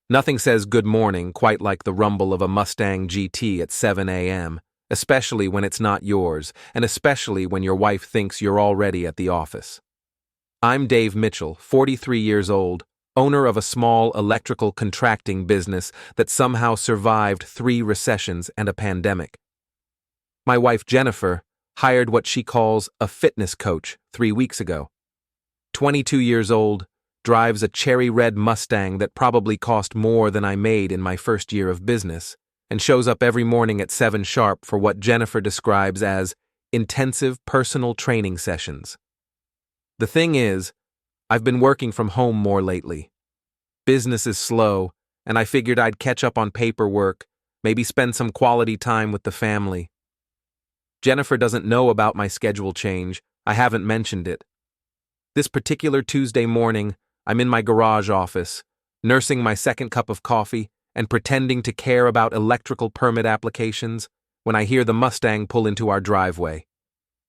Nothing says good morning quite like the rumble of a Mustang GT at 7 a.m., especially when it's not yours, and especially when your wife thinks you're already at the office. I'm Dave Mitchell, 43 years old, owner of a small electrical contracting business that somehow survived 3 recessions and a pandemic. My wife Jennifer hired what she calls a fitness coach 3 weeks ago. 22 years old, drives a cherry red Mustang that probably cost more than I made in my first year of business, and shows up every morning at 7 sharp for what Jennifer describes as intensive personal training sessions. The thing is, I've been working from home more lately. Business is slow, and I figured I'd catch up on paperwork, maybe spend some quality time with the family. Jennifer doesn't know about my schedule change. I haven't mentioned it. This particular Tuesday morning, I'm in my garage office, nursing my second cup of coffee and pretending to care about electrical permit applications when I hear the Mustang pull into our driveway.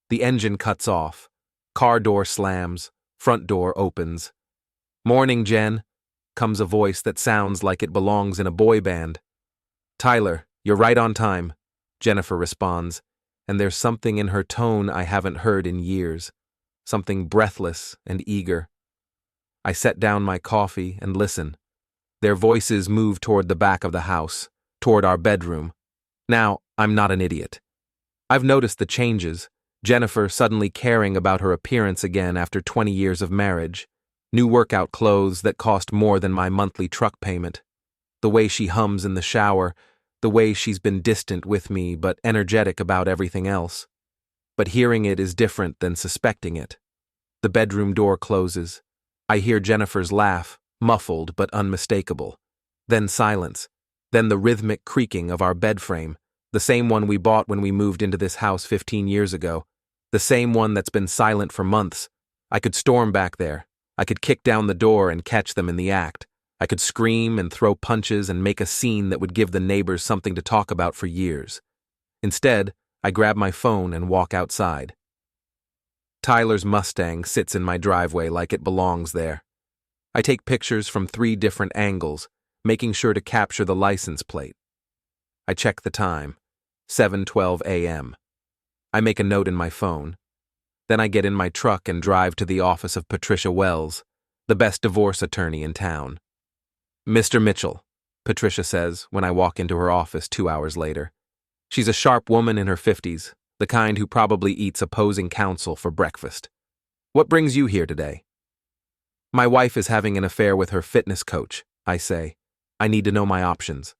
The engine cuts off. Car door slams. Front door opens. "Morning, Jen," comes a voice that sounds like it belongs in a boy band. "Tyler, you're right on time," Jennifer responds, and there's something in her tone I haven't heard in years, something breathless and eager. I set down my coffee and listen. Their voices move toward the back of the house, toward our bedroom. Now, I'm not an idiot. I've noticed the changes. Jennifer suddenly caring about her appearance again after 20 years of marriage. New workout clothes that cost more than my monthly truck payment. The way she hums in the shower. The way she's been distant with me but energetic about everything else. But hearing it is different than suspecting it. The bedroom door closes. I hear Jennifer's laugh, muffled but unmistakable. Then silence. Then the rhythmic creaking of our bed frame, the same one we bought when we moved into this house 15 years ago. The same one that's been silent for months. I could storm back there. I could kick down the door and catch them in the act. I could scream and throw punches and make a scene that would give the neighbors something to talk about for years. Instead, I grab my phone and walk outside. Tyler's Mustang sits in my driveway like it belongs there. I take pictures from 3 different angles, making sure to capture the license plate. I check the time, 7:12 a.m. I make a note in my phone. Then I get in my truck and drive to the office of Patricia Wells, the best divorce attorney in town. "Mr. Mitchell," Patricia says when I walk into her office 2 hours later. She's a sharp woman in her 50s, the kind who probably eats opposing counsel for breakfast. "What brings you here today?" "My wife is having an affair with her fitness coach," I say. "I need to know my options."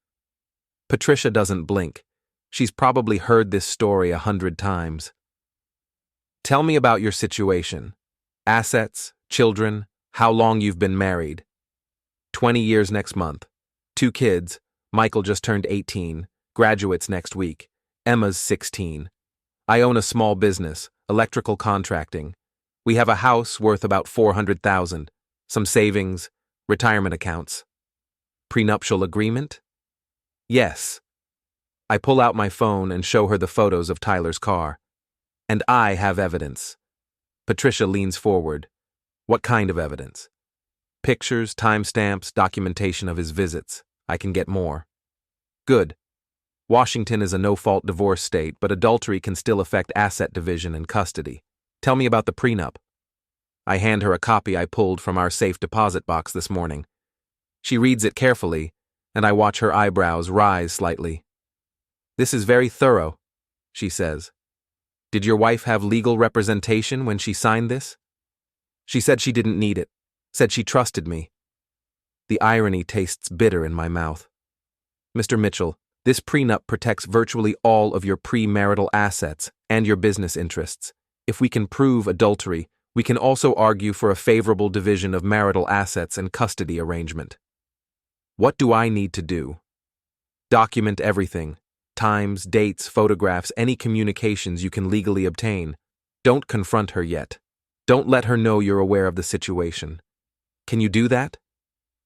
Patricia doesn't blink. She's probably heard this story 100 times. "Tell me about your situation. Assets, children, how long you've been married." 20 years next month. 2 kids. Michael just turned 18, graduates next week. Emma's 16. I own a small business, electrical contracting. We have a house worth about $400,000, some savings, retirement accounts. Prenuptial agreement? Yes. I pull out my phone and show her the photos of Tyler's car. And I have evidence. Patricia leans forward. "What kind of evidence?" "Pictures, timestamps, documentation of his visits. I can get more." "Good. Washington is a no-fault divorce state, but adultery can still affect asset division and custody. Tell me about the prenup." I hand her a copy I pulled from our safe deposit box this morning. She reads it carefully, and I watch her eyebrows rise slightly. "This is very thorough," she says. "Did your wife have legal representation when she signed this?" "She said she didn't need it, said she trusted me." The irony tastes bitter in my mouth. "Mr. Mitchell, this prenup protects virtually all of your premarital assets and your business interests. If we can prove adultery, we can also argue for a favorable division of marital assets and custody arrangement." What do I need to do? Document everything. Times, dates, photographs, any communications you can legally obtain. Don't confront her yet. Don't let her know you're aware of the situation. Can you do that?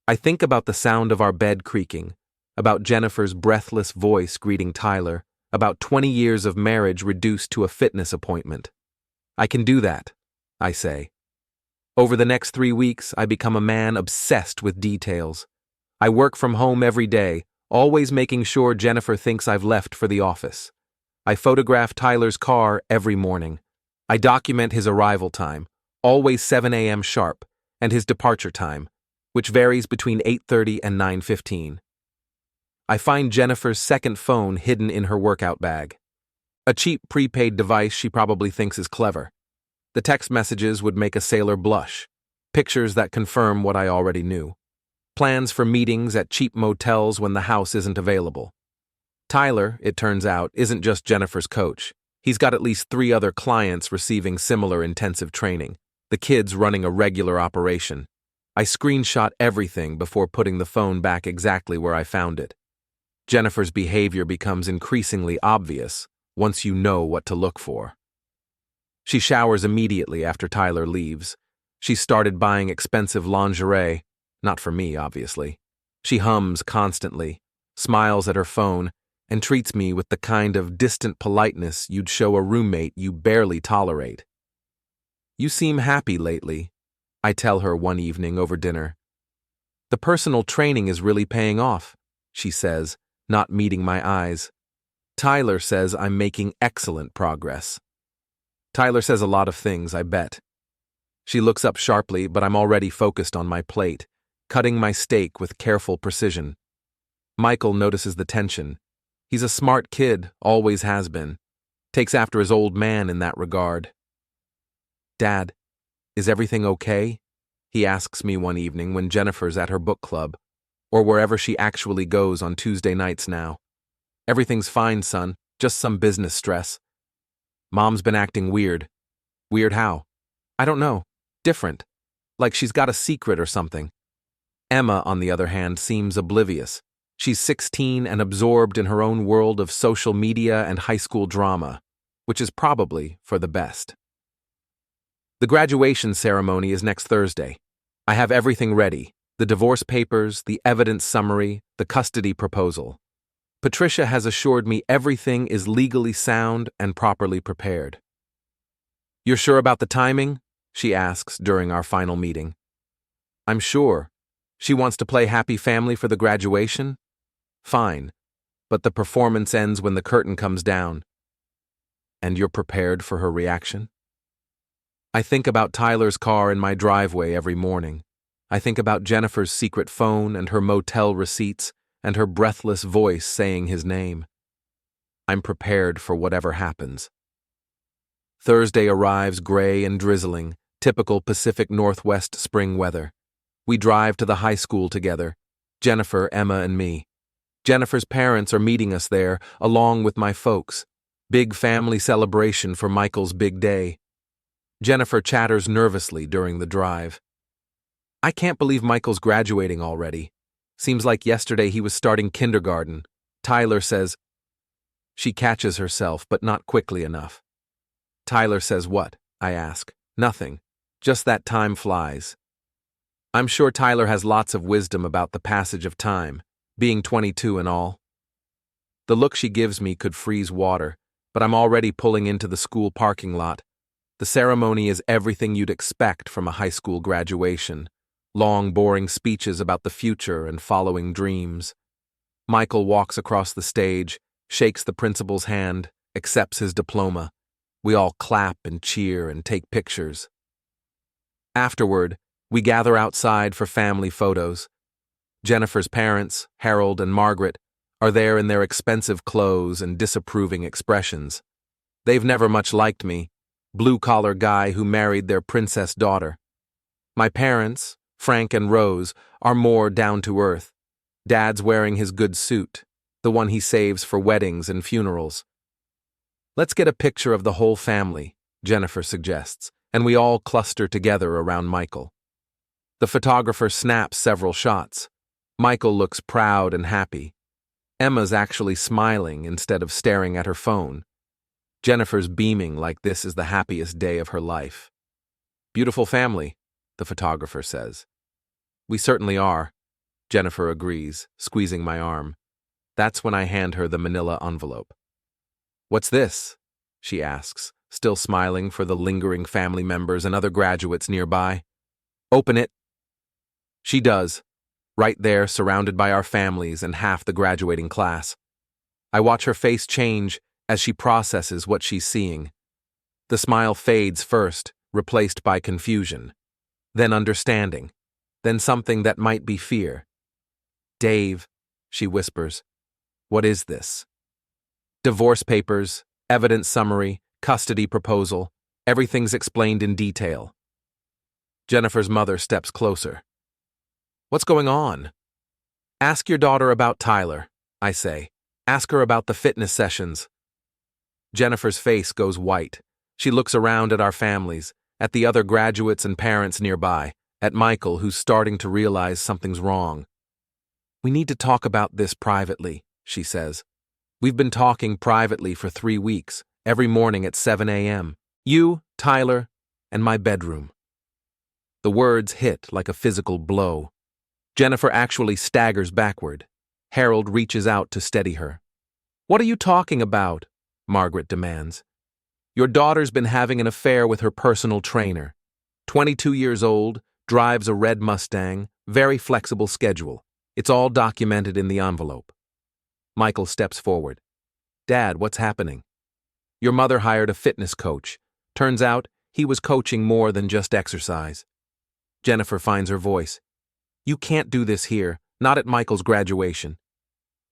I think about the sound of our bed creaking, about Jennifer's breathless voice greeting Tyler, about 20 years of marriage reduced to a fitness appointment. I can do that, I say. Over the next 3 weeks, I become a man obsessed with details. I work from home every day, always making sure Jennifer thinks I've left for the office. I photograph Tyler's car every morning. I document his arrival time, always 7 a.m. sharp, and his departure time, which varies between 8:30 and 9:15. I find Jennifer's second phone hidden in her workout bag. A cheap prepaid device she probably thinks is clever. The text messages would make a sailor blush, pictures that confirm what I already knew. Plans for meetings at cheap motels when the house isn't available. Tyler, it turns out, isn't just Jennifer's coach. He's got at least 3 other clients receiving similar intensive training, the kids running a regular operation. I screenshot everything before putting the phone back exactly where I found it. Jennifer's behavior becomes increasingly obvious once you know what to look for. She showers immediately after Tyler leaves. She started buying expensive lingerie, not for me, obviously. She hums constantly, smiles at her phone, and treats me with the kind of distant politeness you'd show a roommate you barely tolerate. "You seem happy lately," I tell her one evening over dinner. "The personal training is really paying off," she says, not meeting my eyes. "Tyler says I'm making excellent progress." Tyler says a lot of things, I bet. She looks up sharply, but I'm already focused on my plate, cutting my steak with careful precision. Michael notices the tension. He's a smart kid, always has been. Takes after his old man in that regard. "Dad, is everything okay?" he asks me one evening when Jennifer's at her book club, or wherever she actually goes on Tuesday nights now. "Everything's fine, son, just some business stress." "Mom's been acting weird." "Weird how?" "I don't know. Different. Like she's got a secret or something." Emma, on the other hand, seems oblivious. She's 16 and absorbed in her own world of social media and high school drama, which is probably for the best. The graduation ceremony is next Thursday. I have everything ready: the divorce papers, the evidence summary, the custody proposal. Patricia has assured me everything is legally sound and properly prepared. "You're sure about the timing?" she asks during our final meeting. "I'm sure. She wants to play happy family for the graduation? Fine, but the performance ends when the curtain comes down." "And you're prepared for her reaction?" I think about Tyler's car in my driveway every morning. I think about Jennifer's secret phone and her motel receipts and her breathless voice saying his name. I'm prepared for whatever happens. Thursday arrives gray and drizzling, typical Pacific Northwest spring weather. We drive to the high school together, Jennifer, Emma, and me. Jennifer's parents are meeting us there, along with my folks. Big family celebration for Michael's big day. Jennifer chatters nervously during the drive. "I can't believe Michael's graduating already. Seems like yesterday he was starting kindergarten." Tyler says. She catches herself, but not quickly enough. "Tyler says what?" I ask. "Nothing. Just that time flies." I'm sure Tyler has lots of wisdom about the passage of time, being 22 and all. The look she gives me could freeze water, but I'm already pulling into the school parking lot. The ceremony is everything you'd expect from a high school graduation. Long, boring speeches about the future and following dreams. Michael walks across the stage, shakes the principal's hand, accepts his diploma. We all clap and cheer and take pictures. Afterward, we gather outside for family photos. Jennifer's parents, Harold and Margaret, are there in their expensive clothes and disapproving expressions. They've never much liked me, blue-collar guy who married their princess daughter. My parents, Frank and Rose, are more down-to-earth. Dad's wearing his good suit, the one he saves for weddings and funerals. "Let's get a picture of the whole family," Jennifer suggests, and we all cluster together around Michael. The photographer snaps several shots. Michael looks proud and happy. Emma's actually smiling instead of staring at her phone. Jennifer's beaming like this is the happiest day of her life. "Beautiful family," the photographer says. "We certainly are," Jennifer agrees, squeezing my arm. That's when I hand her the manila envelope. "What's this?" she asks, still smiling for the lingering family members and other graduates nearby. "Open it." She does. right there surrounded by our families and half the graduating class. I watch her face change as she processes what she's seeing. The smile fades first, replaced by confusion, then understanding, then something that might be fear. "Dave," she whispers, "what is this?" Divorce papers, evidence summary, custody proposal, everything's explained in detail. Jennifer's mother steps closer. "What's going on?" "Ask your daughter about Tyler," I say. "Ask her about the fitness sessions." Jennifer's face goes white. She looks around at our families, at the other graduates and parents nearby, at Michael, who's starting to realize something's wrong. "We need to talk about this privately," she says. "We've been talking privately for 3 weeks, every morning at 7 a.m. You, Tyler, and my bedroom." The words hit like a physical blow. Jennifer actually staggers backward. Harold reaches out to steady her. "What are you talking about?" Margaret demands. "Your daughter's been having an affair with her personal trainer. 22 years old, drives a red Mustang, very flexible schedule. It's all documented in the envelope." Michael steps forward. "Dad, what's happening?" "Your mother hired a fitness coach. Turns out he was coaching more than just exercise." Jennifer finds her voice. "You can't do this here, not at Michael's graduation.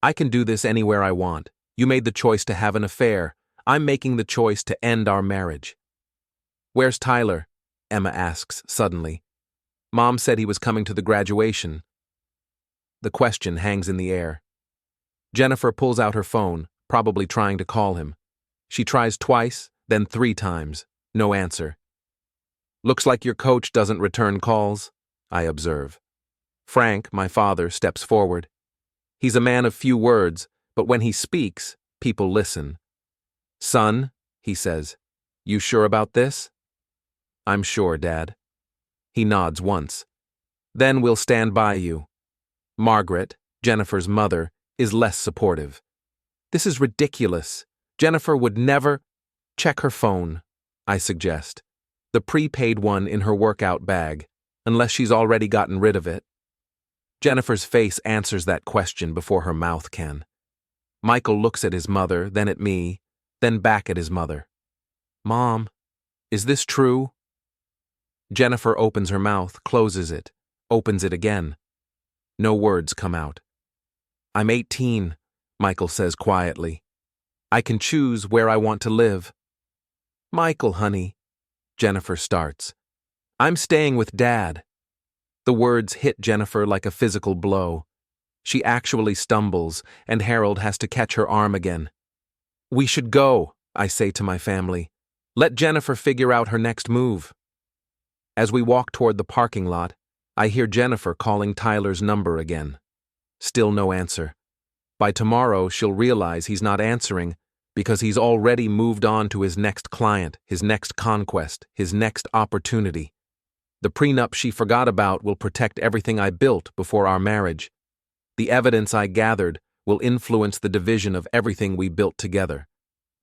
I can do this anywhere I want. You made the choice to have an affair. I'm making the choice to end our marriage." "Where's Tyler?" Emma asks suddenly. "Mom said he was coming to the graduation." The question hangs in the air. Jennifer pulls out her phone, probably trying to call him. She tries twice, then 3 times. No answer. "Looks like your coach doesn't return calls," I observe. Frank, my father, steps forward. He's a man of few words, but when he speaks, people listen. "Son," he says, "you sure about this?" "I'm sure, Dad." He nods once. "Then we'll stand by you." Margaret, Jennifer's mother, is less supportive. "This is ridiculous. Jennifer would never—" "Check her phone," I suggest. "The prepaid one in her workout bag, unless she's already gotten rid of it." Jennifer's face answers that question before her mouth can. Michael looks at his mother, then at me, then back at his mother. "Mom, is this true?" Jennifer opens her mouth, closes it, opens it again. No words come out. "I'm 18, Michael says quietly. "I can choose where I want to live." "Michael, honey," Jennifer starts. "I'm staying with Dad." The words hit Jennifer like a physical blow. She actually stumbles, and Harold has to catch her arm again. "We should go," I say to my family. "Let Jennifer figure out her next move." As we walk toward the parking lot, I hear Jennifer calling Tyler's number again. Still no answer. By tomorrow, she'll realize he's not answering because he's already moved on to his next client, his next conquest, his next opportunity. The prenup she forgot about will protect everything I built before our marriage. The evidence I gathered will influence the division of everything we built together.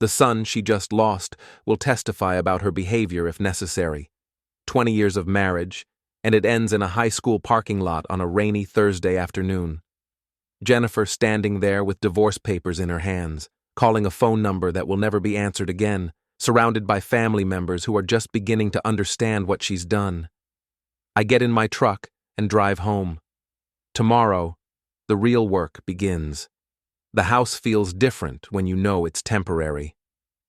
The son she just lost will testify about her behavior if necessary. 20 years of marriage, and it ends in a high school parking lot on a rainy Thursday afternoon. Jennifer standing there with divorce papers in her hands, calling a phone number that will never be answered again, surrounded by family members who are just beginning to understand what she's done. I get in my truck and drive home. Tomorrow, the real work begins. The house feels different when you know it's temporary.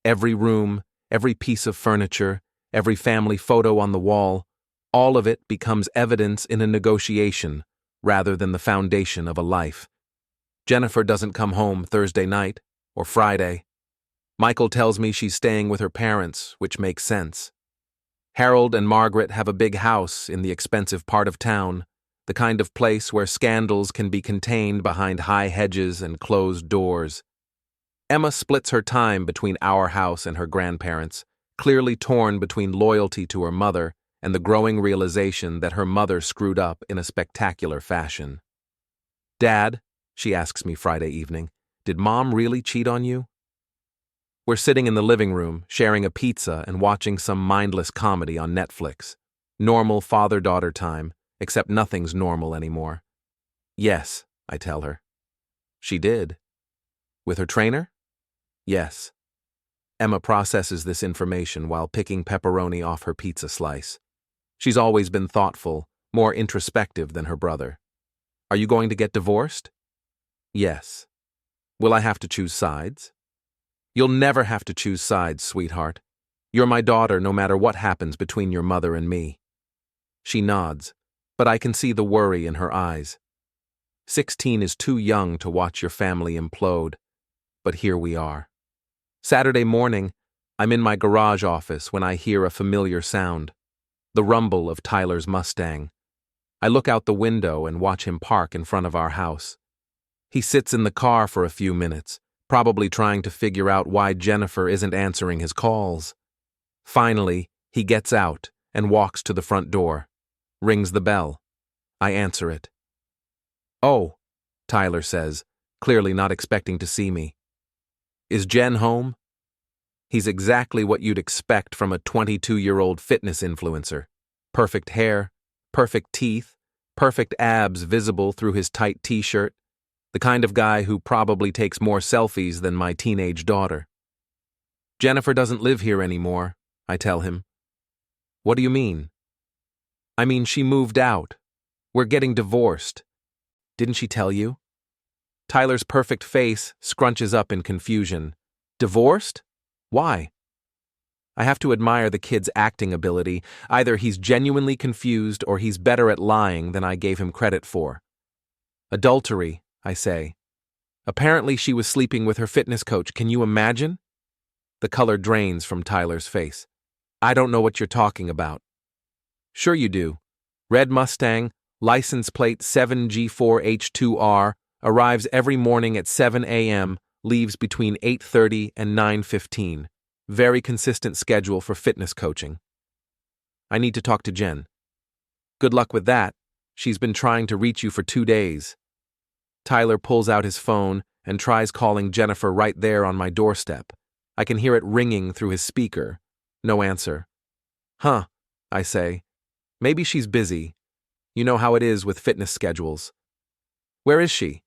Every room, every piece of furniture, every family photo on the wall, all of it becomes evidence in a negotiation rather than the foundation of a life. Jennifer doesn't come home Thursday night or Friday. Michael tells me she's staying with her parents, which makes sense. Harold and Margaret have a big house in the expensive part of town, the kind of place where scandals can be contained behind high hedges and closed doors. Emma splits her time between our house and her grandparents', clearly torn between loyalty to her mother and the growing realization that her mother screwed up in a spectacular fashion. "Dad," she asks me Friday evening, "did Mom really cheat on you?" We're sitting in the living room, sharing a pizza and watching some mindless comedy on Netflix. Normal father-daughter time, except nothing's normal anymore. Yes, I tell her. She did. With her trainer? Yes. Emma processes this information while picking pepperoni off her pizza slice. She's always been thoughtful, more introspective than her brother. Are you going to get divorced? Yes. Will I have to choose sides? You'll never have to choose sides, sweetheart. You're my daughter no matter what happens between your mother and me. She nods, but I can see the worry in her eyes. 16 is too young to watch your family implode, but here we are. Saturday morning, I'm in my garage office when I hear a familiar sound, the rumble of Tyler's Mustang. I look out the window and watch him park in front of our house. He sits in the car for a few minutes, probably trying to figure out why Jennifer isn't answering his calls. Finally, he gets out and walks to the front door, rings the bell. I answer it. "Oh," Tyler says, clearly not expecting to see me. "Is Jen home?" He's exactly what you'd expect from a 22-year-old fitness influencer. Perfect hair, perfect teeth, perfect abs visible through his tight t-shirt. The kind of guy who probably takes more selfies than my teenage daughter. "Jennifer doesn't live here anymore," I tell him. "What do you mean?" "I mean, she moved out. We're getting divorced. Didn't she tell you?" Tyler's perfect face scrunches up in confusion. "Divorced? Why?" I have to admire the kid's acting ability. Either he's genuinely confused or he's better at lying than I gave him credit for. "Adultery," I say. "Apparently she was sleeping with her fitness coach. Can you imagine?" The color drains from Tyler's face. "I don't know what you're talking about." "Sure you do. Red Mustang, license plate 7G4H2R, arrives every morning at 7 a.m., leaves between 8:30 and 9:15. Very consistent schedule for fitness coaching. I need to talk to Jen." "Good luck with that. She's been trying to reach you for 2 days. Tyler pulls out his phone and tries calling Jennifer right there on my doorstep. I can hear it ringing through his speaker. No answer. "Huh," I say. "Maybe she's busy. You know how it is with fitness schedules." "Where is she?"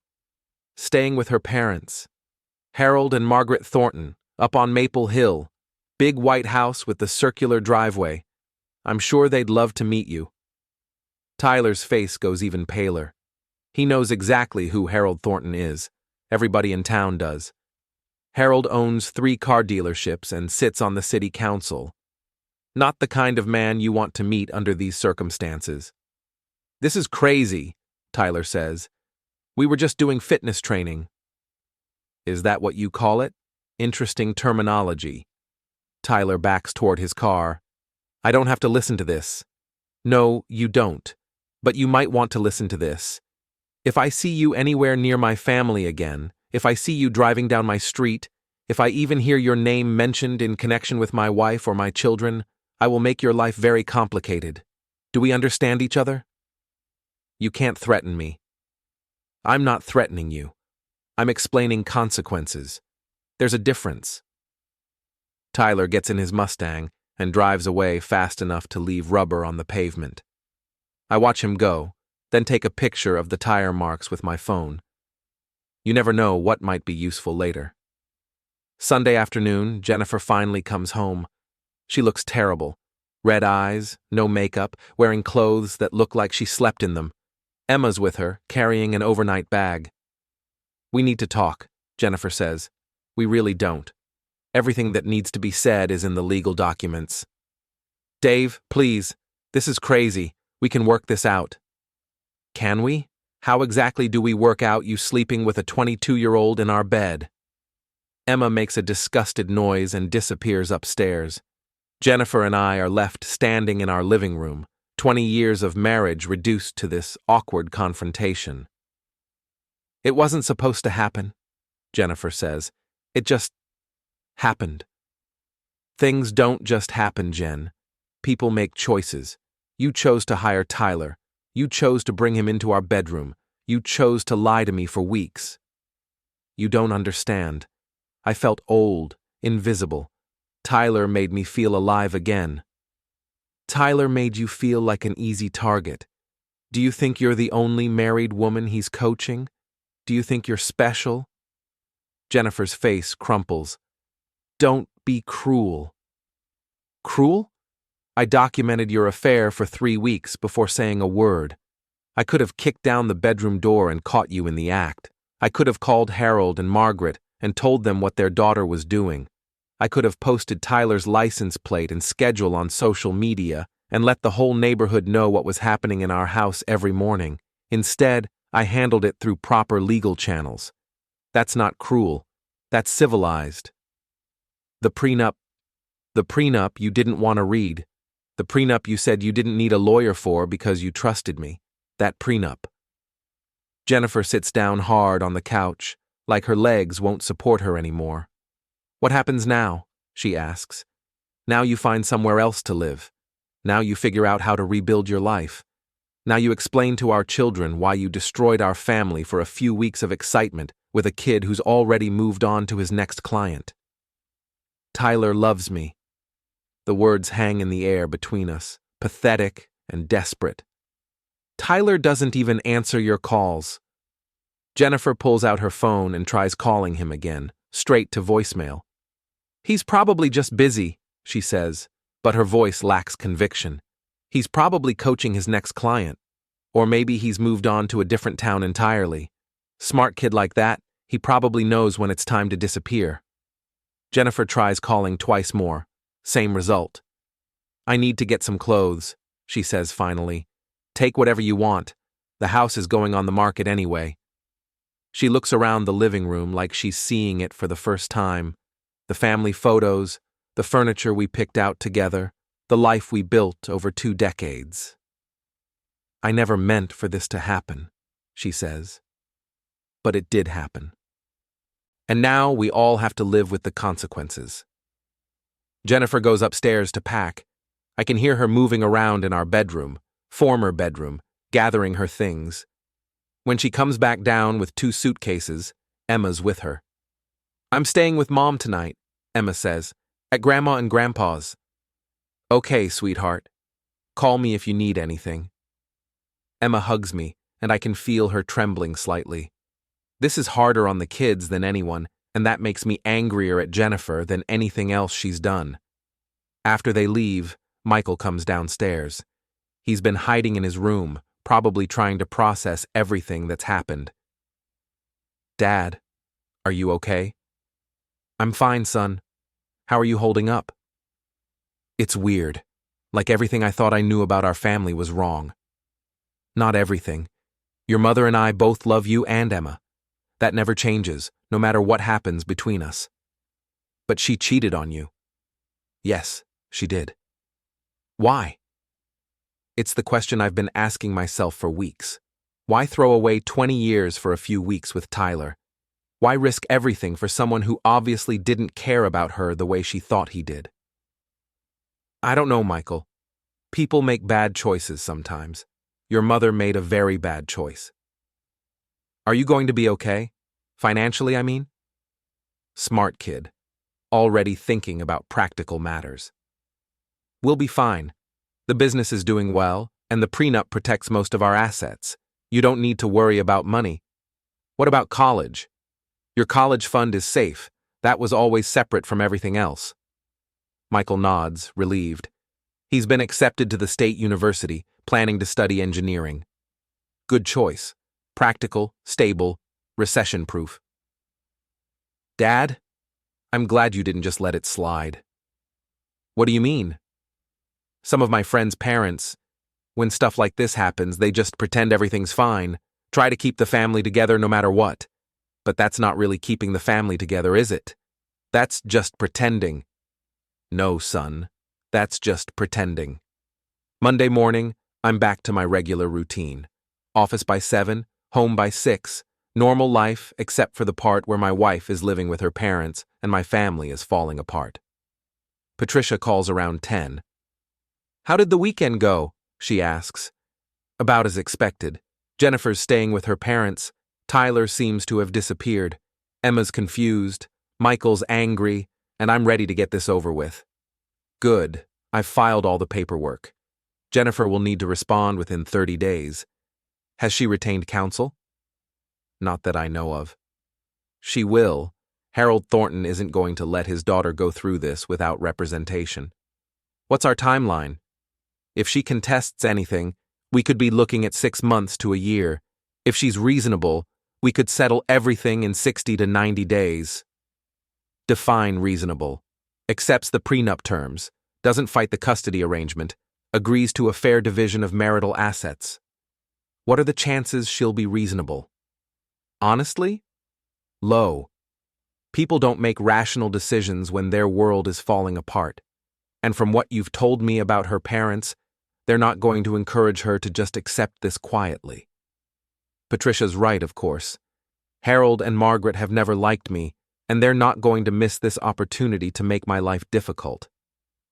"Staying with her parents. Harold and Margaret Thornton, up on Maple Hill. Big white house with the circular driveway. I'm sure they'd love to meet you." Tyler's face goes even paler. He knows exactly who Harold Thornton is. Everybody in town does. Harold owns 3 car dealerships and sits on the city council. Not the kind of man you want to meet under these circumstances. "This is crazy," Tyler says. "We were just doing fitness training." "Is that what you call it? Interesting terminology." Tyler backs toward his car. "I don't have to listen to this." "No, you don't. But you might want to listen to this. If I see you anywhere near my family again, if I see you driving down my street, if I even hear your name mentioned in connection with my wife or my children, I will make your life very complicated. Do we understand each other?" "You can't threaten me." "I'm not threatening you. I'm explaining consequences. There's a difference." Tyler gets in his Mustang and drives away fast enough to leave rubber on the pavement. I watch him go, then take a picture of the tire marks with my phone. You never know what might be useful later. Sunday afternoon, Jennifer finally comes home. She looks terrible. Red eyes, no makeup, wearing clothes that look like she slept in them. Emma's with her, carrying an overnight bag. "We need to talk," Jennifer says. "We really don't. Everything that needs to be said is in the legal documents." "Dave, please. This is crazy. We can work this out." "Can we? How exactly do we work out you sleeping with a 22-year-old in our bed?" Emma makes a disgusted noise and disappears upstairs. Jennifer and I are left standing in our living room, 20 years of marriage reduced to this awkward confrontation. "It wasn't supposed to happen," Jennifer says. "It just happened." "Things don't just happen, Jen. People make choices. You chose to hire Tyler. You chose to bring him into our bedroom. You chose to lie to me for weeks. You don't understand. I felt old, invisible. Tyler made me feel alive again." "Tyler made you feel like an easy target. Do you think you're the only married woman he's coaching? Do you think you're special? Jennifer's face crumples. Don't be cruel. Cruel? I documented your affair for 3 weeks before saying a word. I could have kicked down the bedroom door and caught you in the act. I could have called Harold and Margaret and told them what their daughter was doing. I could have posted Tyler's license plate and schedule on social media and let the whole neighborhood know what was happening in our house every morning. Instead, I handled it through proper legal channels. That's not cruel. That's civilized. The prenup you didn't want to read. The prenup you said you didn't need a lawyer for because you trusted me. That prenup. Jennifer sits down hard on the couch, like her legs won't support her anymore. What happens now? She asks. Now you find somewhere else to live. Now you figure out how to rebuild your life. Now you explain to our children why you destroyed our family for a few weeks of excitement with a kid who's already moved on to his next client. Tyler loves me. The words hang in the air between us, pathetic and desperate. Tyler doesn't even answer your calls. Jennifer pulls out her phone and tries calling him again, straight to voicemail. He's probably just busy, she says, but her voice lacks conviction. He's probably coaching his next client. Or maybe he's moved on to a different town entirely. Smart kid like that, he probably knows when it's time to disappear. Jennifer tries calling twice more. Same result. I need to get some clothes, she says finally. Take whatever you want. The house is going on the market anyway. She looks around the living room like she's seeing it for the first time. The family photos, the furniture we picked out together, the life we built over 2 decades. I never meant for this to happen, she says. But it did happen. And now we all have to live with the consequences. Jennifer goes upstairs to pack. I can hear her moving around in our bedroom, former bedroom, gathering her things. When she comes back down with 2 suitcases, Emma's with her. I'm staying with Mom tonight, Emma says, at Grandma and Grandpa's. Okay, sweetheart. Call me if you need anything. Emma hugs me, and I can feel her trembling slightly. This is harder on the kids than anyone, and that makes me angrier at Jennifer than anything else she's done. After they leave, Michael comes downstairs. He's been hiding in his room, probably trying to process everything that's happened. Dad, are you okay? I'm fine, son. How are you holding up? It's weird. Like everything I thought I knew about our family was wrong. Not everything. Your mother and I both love you and Emma. That never changes, no matter what happens between us. But she cheated on you. Yes, she did. Why? It's the question I've been asking myself for weeks. Why throw away 20 years for a few weeks with Tyler? Why risk everything for someone who obviously didn't care about her the way she thought he did? I don't know, Michael. People make bad choices sometimes. Your mother made a very bad choice. Are you going to be okay? Financially, I mean? Smart kid. Already thinking about practical matters. We'll be fine. The business is doing well, and the prenup protects most of our assets. You don't need to worry about money. What about college? Your college fund is safe. That was always separate from everything else. Michael nods, relieved. He's been accepted to the state university, planning to study engineering. Good choice. Practical, stable, recession-proof. Dad, I'm glad you didn't just let it slide. What do you mean? Some of my friends' parents, when stuff like this happens, they just pretend everything's fine, try to keep the family together no matter what. But that's not really keeping the family together, is it? That's just pretending. No, son, that's just pretending. Monday morning, I'm back to my regular routine. Office by 7, home by 6, normal life except for the part where my wife is living with her parents and my family is falling apart. Patricia calls around 10. How did the weekend go? She asks. About as expected. Jennifer's staying with her parents. Tyler seems to have disappeared. Emma's confused. Michael's angry, and I'm ready to get this over with. Good. I've filed all the paperwork. Jennifer will need to respond within 30 days. Has she retained counsel? Not that I know of. She will. Harold Thornton isn't going to let his daughter go through this without representation. What's our timeline? If she contests anything, we could be looking at 6 months to a year. If she's reasonable, we could settle everything in 60 to 90 days. Define reasonable. Accepts the prenup terms, doesn't fight the custody arrangement, agrees to a fair division of marital assets. What are the chances she'll be reasonable? Honestly? Low. People don't make rational decisions when their world is falling apart. And from what you've told me about her parents, they're not going to encourage her to just accept this quietly. Patricia's right, of course. Harold and Margaret have never liked me, and they're not going to miss this opportunity to make my life difficult.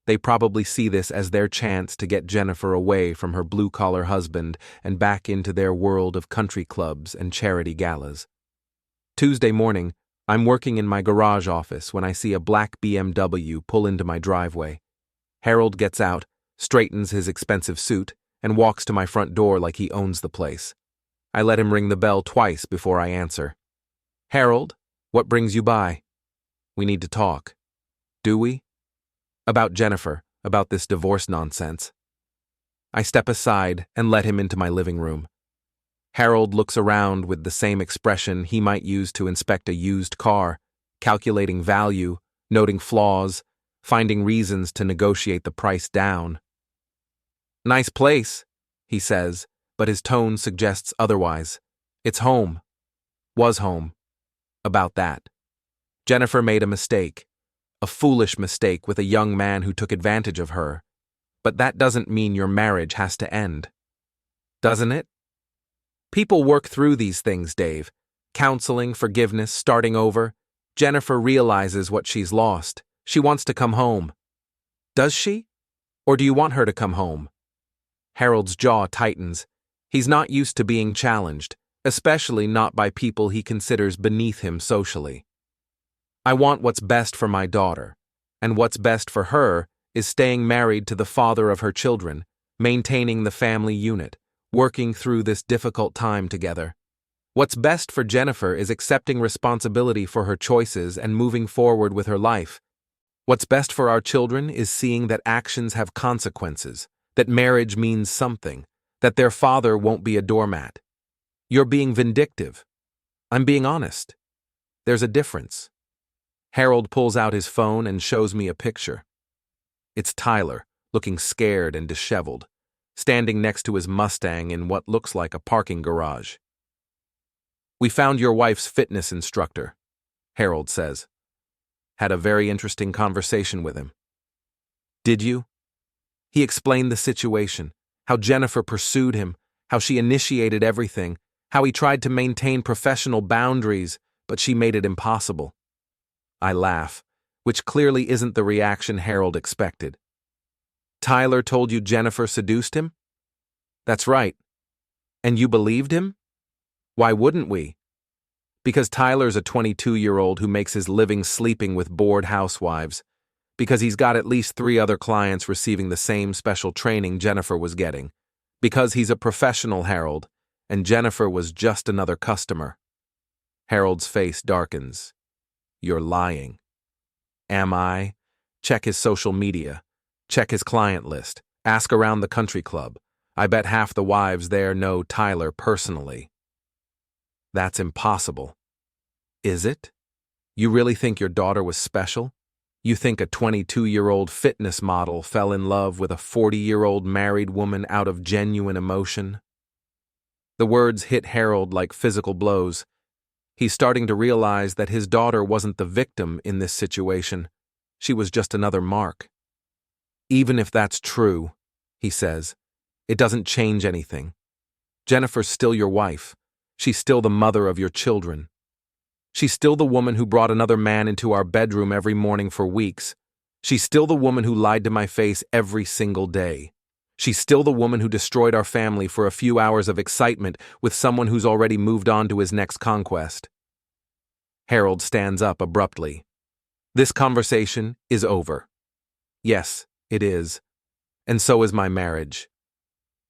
They probably see this as their chance to get Jennifer away from her blue-collar husband and back into their world of country clubs and charity galas. Tuesday morning, I'm working in my garage office when I see a black BMW pull into my driveway. Harold gets out, straightens his expensive suit, and walks to my front door like he owns the place. I let him ring the bell twice before I answer. Harold, what brings you by? We need to talk. Do we? About Jennifer, about this divorce nonsense. I step aside and let him into my living room. Harold looks around with the same expression he might use to inspect a used car, calculating value, noting flaws, finding reasons to negotiate the price down. Nice place, he says, but his tone suggests otherwise. It's home. Was home. About that. Jennifer made a mistake. A foolish mistake with a young man who took advantage of her. But that doesn't mean your marriage has to end. Doesn't it? People work through these things, Dave. Counseling, forgiveness, starting over. Jennifer realizes what she's lost. She wants to come home. Does she? Or do you want her to come home? Harold's jaw tightens. He's not used to being challenged, especially not by people he considers beneath him socially. I want what's best for my daughter, and what's best for her is staying married to the father of her children, maintaining the family unit, working through this difficult time together. What's best for Jennifer is accepting responsibility for her choices and moving forward with her life. What's best for our children is seeing that actions have consequences, that marriage means something, that their father won't be a doormat. You're being vindictive. I'm being honest. There's a difference. Harold pulls out his phone and shows me a picture. It's Tyler, looking scared and disheveled, standing next to his Mustang in what looks like a parking garage. We found your wife's fitness instructor, Harold says. Had a very interesting conversation with him. Did you? He explained the situation, how Jennifer pursued him, how she initiated everything, how he tried to maintain professional boundaries, but she made it impossible. I laugh, which clearly isn't the reaction Harold expected. Tyler told you Jennifer seduced him? That's right. And you believed him? Why wouldn't we? Because Tyler's a 22-year-old who makes his living sleeping with bored housewives. Because he's got at least 3 other clients receiving the same special training Jennifer was getting. Because he's a professional, Harold, and Jennifer was just another customer. Harold's face darkens. You're lying. Am I? Check his social media. Check his client list. Ask around the country club. I bet half the wives there know Tyler personally. That's impossible. Is it? You really think your daughter was special? You think a 22-year-old fitness model fell in love with a 40-year-old married woman out of genuine emotion? The words hit Harold like physical blows. He's starting to realize that his daughter wasn't the victim in this situation. She was just another mark. Even if that's true, he says, it doesn't change anything. Jennifer's still your wife. She's still the mother of your children. She's still the woman who brought another man into our bedroom every morning for weeks. She's still the woman who lied to my face every single day. She's still the woman who destroyed our family for a few hours of excitement with someone who's already moved on to his next conquest. Harold stands up abruptly. This conversation is over. Yes, it is. And so is my marriage.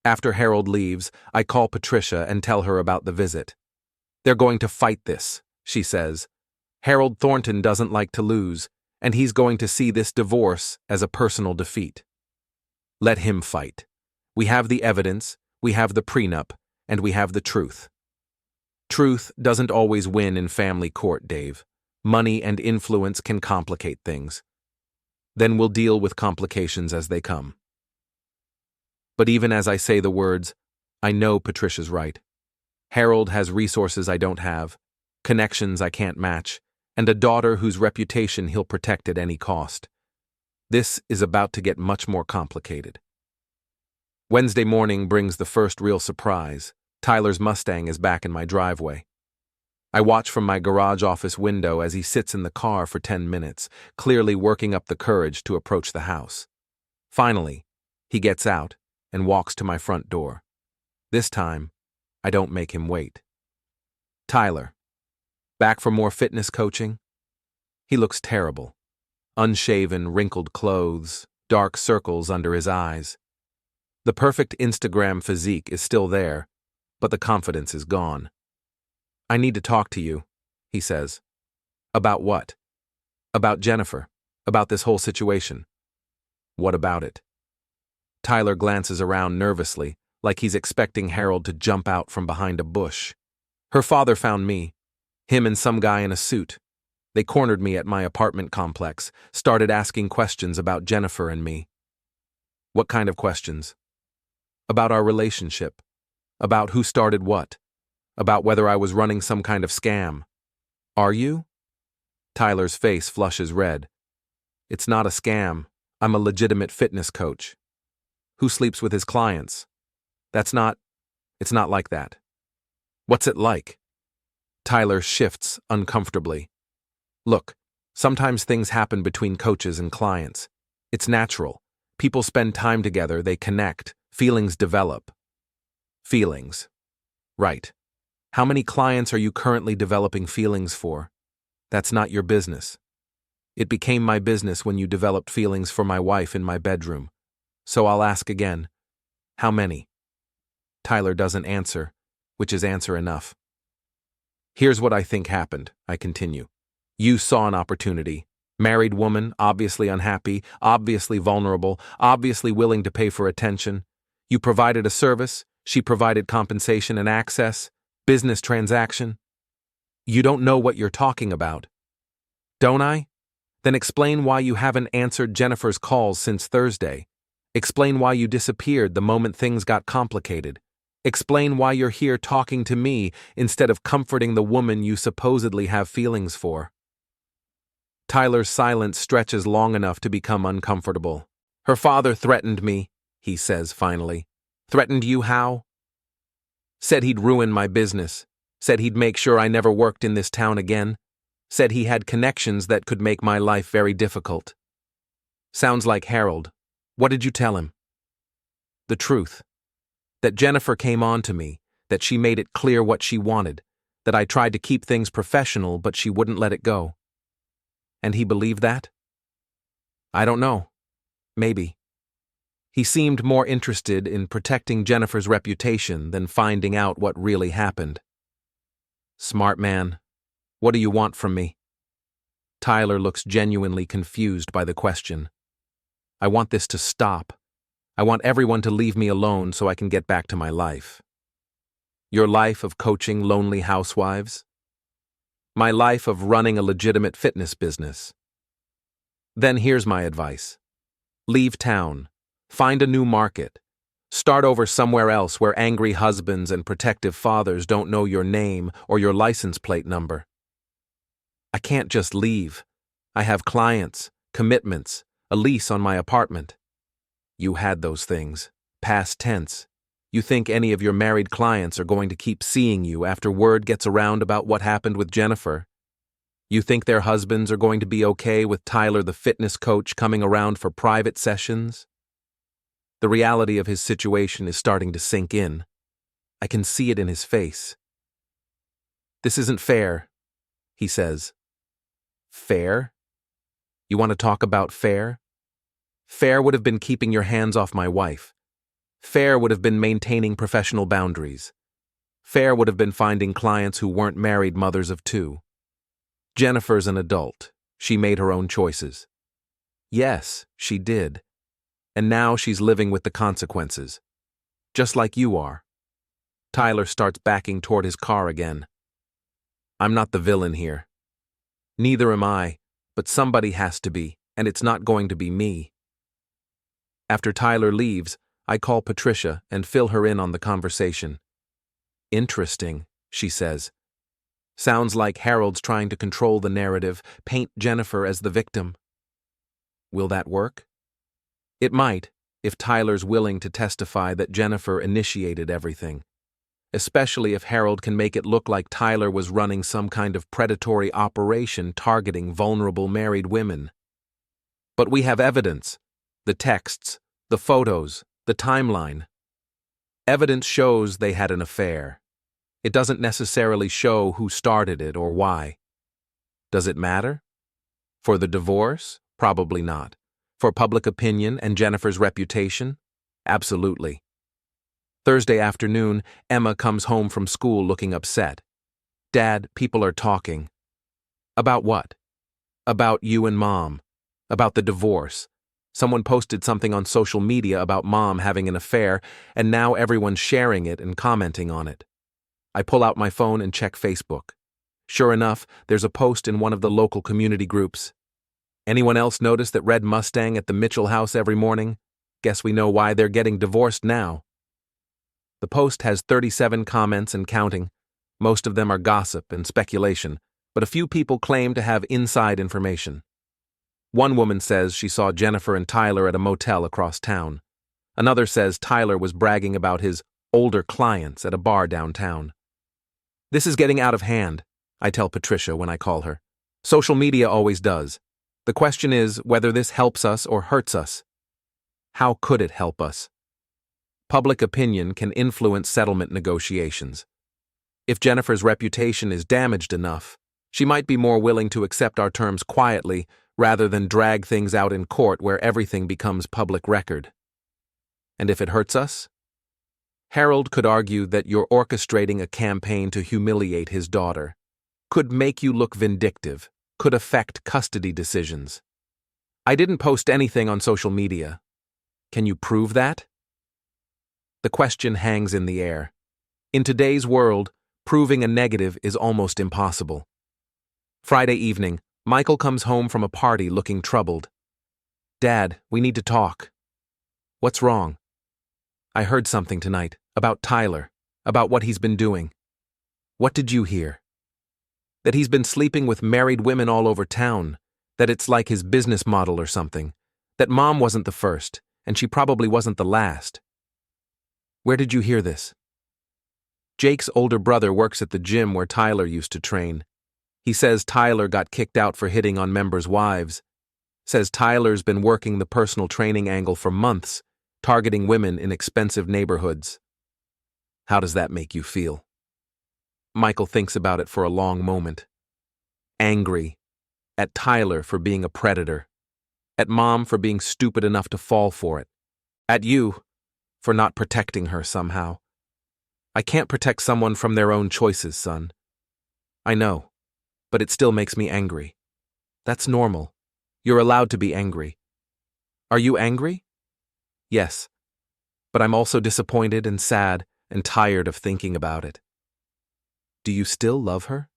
After Harold leaves, I call Patricia and tell her about the visit. They're going to fight this, she says. Harold Thornton doesn't like to lose, and he's going to see this divorce as a personal defeat. Let him fight. We have the evidence, we have the prenup, and we have the truth. Truth doesn't always win in family court, Dave. Money and influence can complicate things. Then we'll deal with complications as they come. But even as I say the words, I know Patricia's right. Harold has resources I don't have, connections I can't match, and a daughter whose reputation he'll protect at any cost. This is about to get much more complicated. Wednesday morning brings the first real surprise. Tyler's Mustang is back in my driveway. I watch from my garage office window as he sits in the car for 10 minutes, clearly working up the courage to approach the house. Finally, he gets out and walks to my front door. This time, I don't make him wait. Tyler, back for more fitness coaching? He looks terrible. Unshaven, wrinkled clothes, dark circles under his eyes. The perfect Instagram physique is still there, but the confidence is gone. I need to talk to you, he says. About what? About Jennifer. About this whole situation. What about it? Tyler glances around nervously, like he's expecting Harold to jump out from behind a bush. Her father found me. Him and some guy in a suit. They cornered me at my apartment complex, started asking questions about Jennifer and me. What kind of questions? About our relationship. About who started what. About whether I was running some kind of scam. Are you? Tyler's face flushes red. It's not a scam. I'm a legitimate fitness coach. Who sleeps with his clients? It's not like that. What's it like? Tyler shifts uncomfortably. Look, sometimes things happen between coaches and clients. It's natural. People spend time together, they connect, feelings develop. Feelings. Right. How many clients are you currently developing feelings for? That's not your business. It became my business when you developed feelings for my wife in my bedroom. So I'll ask again. How many? Tyler doesn't answer, which is answer enough. Here's what I think happened, I continue. You saw an opportunity. Married woman, obviously unhappy, obviously vulnerable, obviously willing to pay for attention. You provided a service, she provided compensation and access, business transaction. You don't know what you're talking about. Don't I? Then explain why you haven't answered Jennifer's calls since Thursday. Explain why you disappeared the moment things got complicated. Explain why you're here talking to me instead of comforting the woman you supposedly have feelings for. Tyler's silence stretches long enough to become uncomfortable. Her father threatened me, he says finally. Threatened you how? Said he'd ruin my business. Said he'd make sure I never worked in this town again. Said he had connections that could make my life very difficult. Sounds like Harold. What did you tell him? The truth. That Jennifer came on to me, that she made it clear what she wanted, that I tried to keep things professional but she wouldn't let it go. And he believed that? I don't know. Maybe. He seemed more interested in protecting Jennifer's reputation than finding out what really happened. Smart man. What do you want from me? Tyler looks genuinely confused by the question. I want this to stop. I want everyone to leave me alone so I can get back to my life. Your life of coaching lonely housewives? My life of running a legitimate fitness business. Then here's my advice. Leave town. Find a new market. Start over somewhere else where angry husbands and protective fathers don't know your name or your license plate number. I can't just leave. I have clients, commitments, a lease on my apartment. You had those things. Past tense. You think any of your married clients are going to keep seeing you after word gets around about what happened with Jennifer? You think their husbands are going to be okay with Tyler the fitness coach coming around for private sessions? The reality of his situation is starting to sink in. I can see it in his face. This isn't fair, he says. Fair? You want to talk about fair? Fair would have been keeping your hands off my wife. Fair would have been maintaining professional boundaries. Fair would have been finding clients who weren't married mothers of two. Jennifer's an adult. She made her own choices. Yes, she did. And now she's living with the consequences. Just like you are. Tyler starts backing toward his car again. I'm not the villain here. Neither am I, but somebody has to be, and it's not going to be me. After Tyler leaves, I call Patricia and fill her in on the conversation. Interesting, she says. Sounds like Harold's trying to control the narrative, paint Jennifer as the victim. Will that work? It might, if Tyler's willing to testify that Jennifer initiated everything. Especially if Harold can make it look like Tyler was running some kind of predatory operation targeting vulnerable married women. But we have evidence. The texts, the photos, the timeline. Evidence shows they had an affair. It doesn't necessarily show who started it or why. Does it matter? For the divorce? Probably not. For public opinion and Jennifer's reputation? Absolutely. Thursday afternoon, Emma comes home from school looking upset. Dad, people are talking. About what? About you and Mom. About the divorce. Someone posted something on social media about Mom having an affair, and now everyone's sharing it and commenting on it. I pull out my phone and check Facebook. Sure enough, there's a post in one of the local community groups. Anyone else notice that red Mustang at the Mitchell house every morning? Guess we know why they're getting divorced now. The post has 37 comments and counting. Most of them are gossip and speculation, but a few people claim to have inside information. One woman says she saw Jennifer and Tyler at a motel across town. Another says Tyler was bragging about his older clients at a bar downtown. This is getting out of hand, I tell Patricia when I call her. Social media always does. The question is whether this helps us or hurts us. How could it help us? Public opinion can influence settlement negotiations. If Jennifer's reputation is damaged enough, she might be more willing to accept our terms quietly rather than drag things out in court where everything becomes public record. And if it hurts us? Harold could argue that you're orchestrating a campaign to humiliate his daughter, could make you look vindictive, could affect custody decisions. I didn't post anything on social media. Can you prove that? The question hangs in the air. In today's world, proving a negative is almost impossible. Friday evening, Michael comes home from a party looking troubled. Dad, we need to talk. What's wrong? I heard something tonight, about Tyler, about what he's been doing. What did you hear? That he's been sleeping with married women all over town, that it's like his business model or something, that Mom wasn't the first, and she probably wasn't the last. Where did you hear this? Jake's older brother works at the gym where Tyler used to train. He says Tyler got kicked out for hitting on members' wives. Says Tyler's been working the personal training angle for months, targeting women in expensive neighborhoods. How does that make you feel? Michael thinks about it for a long moment. Angry. At Tyler for being a predator. At Mom for being stupid enough to fall for it. At you for not protecting her somehow. I can't protect someone from their own choices, son. I know, but it still makes me angry. That's normal. You're allowed to be angry. Are you angry? Yes, but I'm also disappointed and sad and tired of thinking about it. Do you still love her?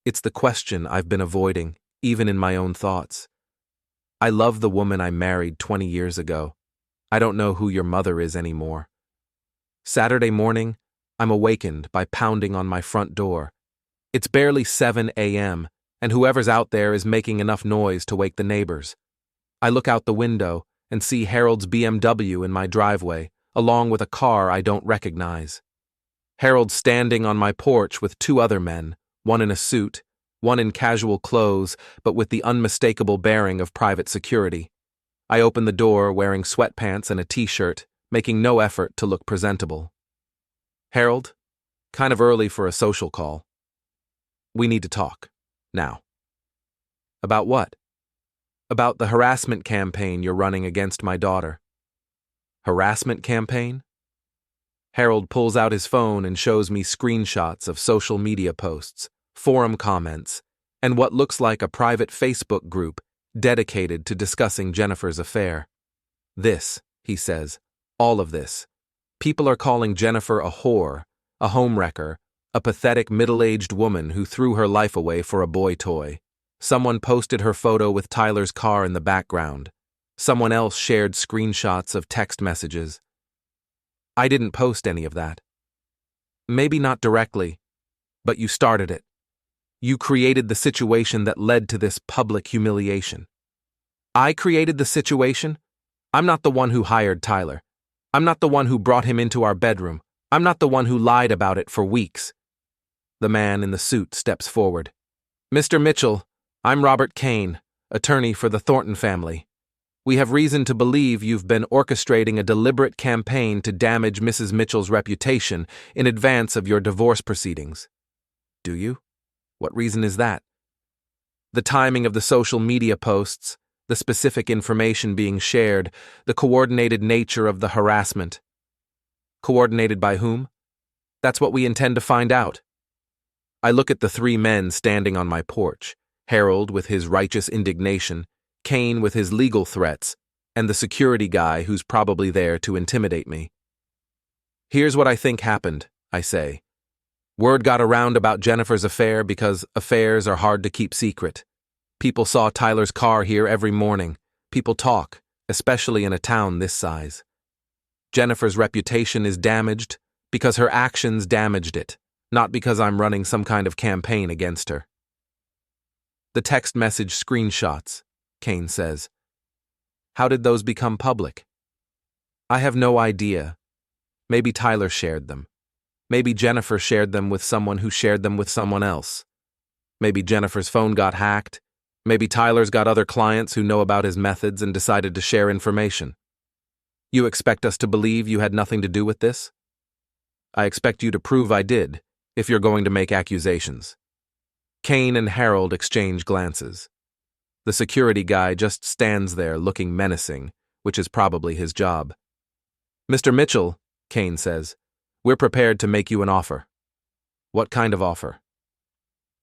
It's the question I've been avoiding, even in my own thoughts. I love the woman I married 20 years ago. I don't know who your mother is anymore. Saturday morning, I'm awakened by pounding on my front door. It's barely 7 a.m., and whoever's out there is making enough noise to wake the neighbors. I look out the window and see Harold's BMW in my driveway, along with a car I don't recognize. Harold's standing on my porch with two other men, one in a suit, one in casual clothes, but with the unmistakable bearing of private security. I open the door wearing sweatpants and a t-shirt, making no effort to look presentable. Harold, kind of early for a social call. We need to talk. Now. About what? About the harassment campaign you're running against my daughter. Harassment campaign? Harold pulls out his phone and shows me screenshots of social media posts, forum comments, and what looks like a private Facebook group dedicated to discussing Jennifer's affair. This, he says, all of this. People are calling Jennifer a whore, a homewrecker, a pathetic middle-aged woman who threw her life away for a boy toy. Someone posted her photo with Tyler's car in the background. Someone else shared screenshots of text messages. I didn't post any of that. Maybe not directly, but you started it. You created the situation that led to this public humiliation. I created the situation? I'm not the one who hired Tyler. I'm not the one who brought him into our bedroom. I'm not the one who lied about it for weeks. The man in the suit steps forward. Mr. Mitchell, I'm Robert Kane, attorney for the Thornton family. We have reason to believe you've been orchestrating a deliberate campaign to damage Mrs. Mitchell's reputation in advance of your divorce proceedings. Do you? What reason is that? The timing of the social media posts, the specific information being shared, the coordinated nature of the harassment. Coordinated by whom? That's what we intend to find out. I look at the three men standing on my porch, Harold with his righteous indignation, Kane with his legal threats, and the security guy who's probably there to intimidate me. Here's what I think happened, I say. Word got around about Jennifer's affair because affairs are hard to keep secret. People saw Tyler's car here every morning. People talk, especially in a town this size. Jennifer's reputation is damaged because her actions damaged it, not because I'm running some kind of campaign against her. The text message screenshots, Kane says. How did those become public? I have no idea. Maybe Tyler shared them. Maybe Jennifer shared them with someone who shared them with someone else. Maybe Jennifer's phone got hacked. Maybe Tyler's got other clients who know about his methods and decided to share information. You expect us to believe you had nothing to do with this? I expect you to prove I did, if you're going to make accusations. Kane and Harold exchange glances. The security guy just stands there looking menacing, which is probably his job. Mr. Mitchell, Kane says, we're prepared to make you an offer. What kind of offer?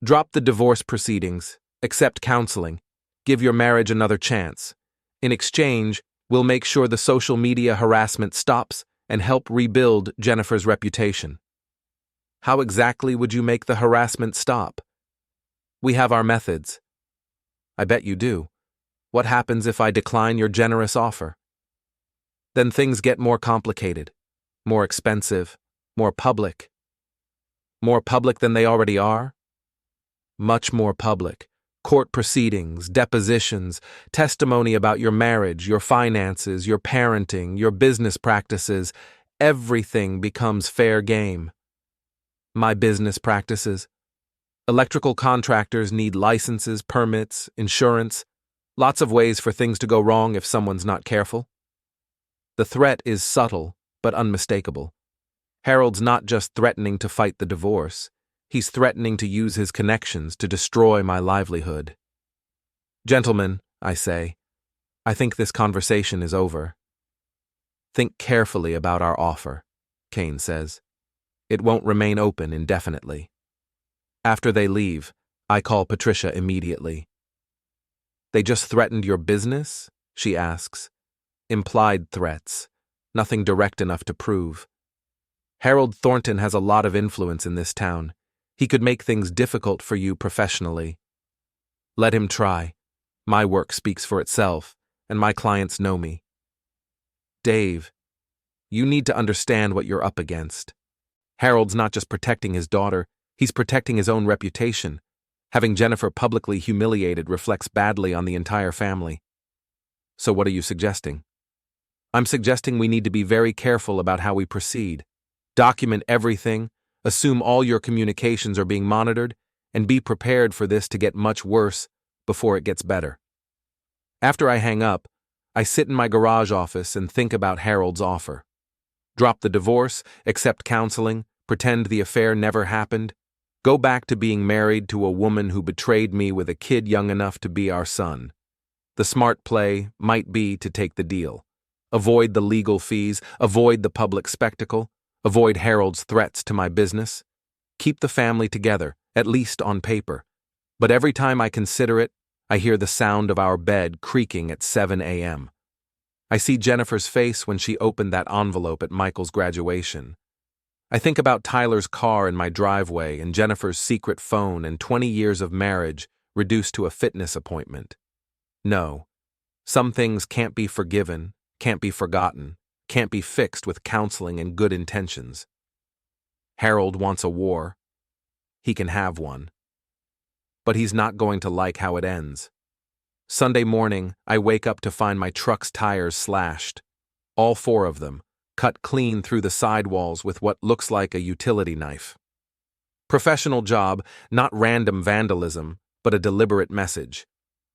Drop the divorce proceedings, accept counseling, give your marriage another chance. In exchange, we'll make sure the social media harassment stops and help rebuild Jennifer's reputation. How exactly would you make the harassment stop? We have our methods. I bet you do. What happens if I decline your generous offer? Then things get more complicated, more expensive, more public. More public than they already are? Much more public. Court proceedings, depositions, testimony about your marriage, your finances, your parenting, your business practices. Everything becomes fair game. My business practices. Electrical contractors need licenses, permits, insurance, lots of ways for things to go wrong if someone's not careful. The threat is subtle, but unmistakable. Harold's not just threatening to fight the divorce. He's threatening to use his connections to destroy my livelihood. Gentlemen, I say, I think this conversation is over. Think carefully about our offer, Kane says. It won't remain open indefinitely. After they leave, I call Patricia immediately. They just threatened your business? She asks. Implied threats. Nothing direct enough to prove. Harold Thornton has a lot of influence in this town. He could make things difficult for you professionally. Let him try. My work speaks for itself, and my clients know me. Dave, you need to understand what you're up against. Harold's not just protecting his daughter, he's protecting his own reputation. Having Jennifer publicly humiliated reflects badly on the entire family. So what are you suggesting? I'm suggesting we need to be very careful about how we proceed. Document everything, assume all your communications are being monitored, and be prepared for this to get much worse before it gets better. After I hang up, I sit in my garage office and think about Harold's offer. Drop the divorce, accept counseling, pretend the affair never happened, go back to being married to a woman who betrayed me with a kid young enough to be our son. The smart play might be to take the deal. Avoid the legal fees, avoid the public spectacle, avoid Harold's threats to my business. Keep the family together, at least on paper. But every time I consider it, I hear the sound of our bed creaking at 7 a.m. I see Jennifer's face when she opened that envelope at Michael's graduation. I think about Tyler's car in my driveway and Jennifer's secret phone and 20 years of marriage reduced to a fitness appointment. No, some things can't be forgiven, can't be forgotten, can't be fixed with counseling and good intentions. Harold wants a war. He can have one. But he's not going to like how it ends. Sunday morning, I wake up to find my truck's tires slashed. All 4 of them, cut clean through the sidewalls with what looks like a utility knife. Professional job, not random vandalism, but a deliberate message.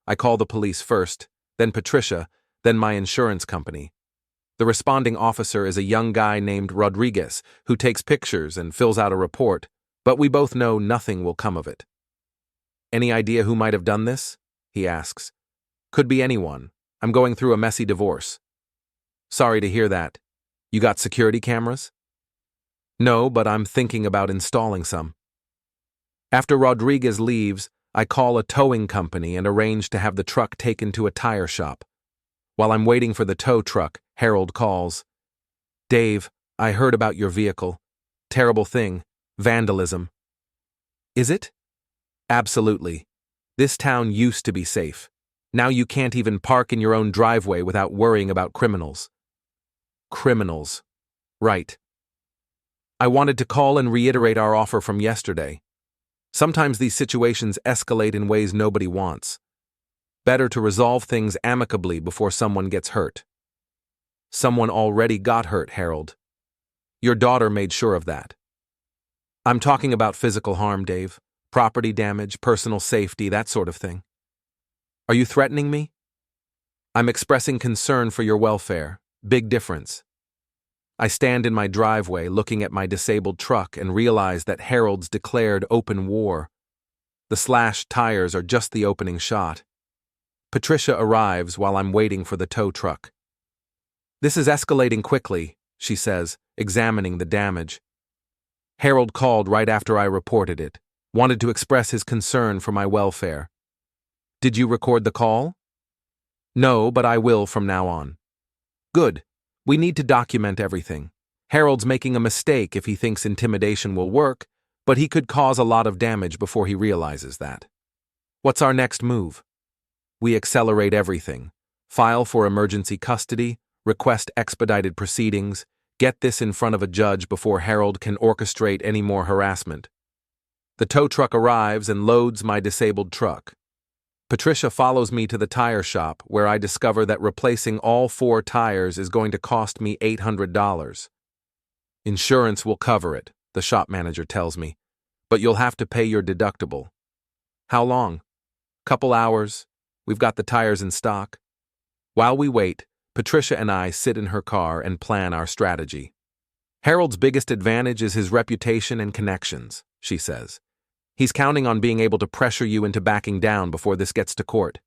I call the police first, then Patricia, then my insurance company. The responding officer is a young guy named Rodriguez who takes pictures and fills out a report, but we both know nothing will come of it. Any idea who might have done this? He asks. Could be anyone. I'm going through a messy divorce. Sorry to hear that. You got security cameras? No, but I'm thinking about installing some. After Rodriguez leaves, I call a towing company and arrange to have the truck taken to a tire shop. While I'm waiting for the tow truck, Harold calls. Dave, I heard about your vehicle. Terrible thing. Vandalism. Is it? Absolutely. This town used to be safe. Now you can't even park in your own driveway without worrying about criminals. Criminals. Right. I wanted to call and reiterate our offer from yesterday. Sometimes these situations escalate in ways nobody wants. Better to resolve things amicably before someone gets hurt. Someone already got hurt, Harold. Your daughter made sure of that. I'm talking about physical harm, Dave. Property damage, personal safety, that sort of thing. Are you threatening me? I'm expressing concern for your welfare. Big difference. I stand in my driveway looking at my disabled truck and realize that Harold's declared open war. The slashed tires are just the opening shot. Patricia arrives while I'm waiting for the tow truck. This is escalating quickly, she says, examining the damage. Harold called right after I reported it, wanted to express his concern for my welfare. Did you record the call? No, but I will from now on. Good. We need to document everything. Harold's making a mistake if he thinks intimidation will work, but he could cause a lot of damage before he realizes that. What's our next move? We accelerate everything. File for emergency custody, request expedited proceedings, get this in front of a judge before Harold can orchestrate any more harassment. The tow truck arrives and loads my disabled truck. Patricia follows me to the tire shop, where I discover that replacing all 4 tires is going to cost me $800. Insurance will cover it, the shop manager tells me, but you'll have to pay your deductible. How long? Couple hours. We've got the tires in stock. While we wait, Patricia and I sit in her car and plan our strategy. Harold's biggest advantage is his reputation and connections, she says. He's counting on being able to pressure you into backing down before this gets to court.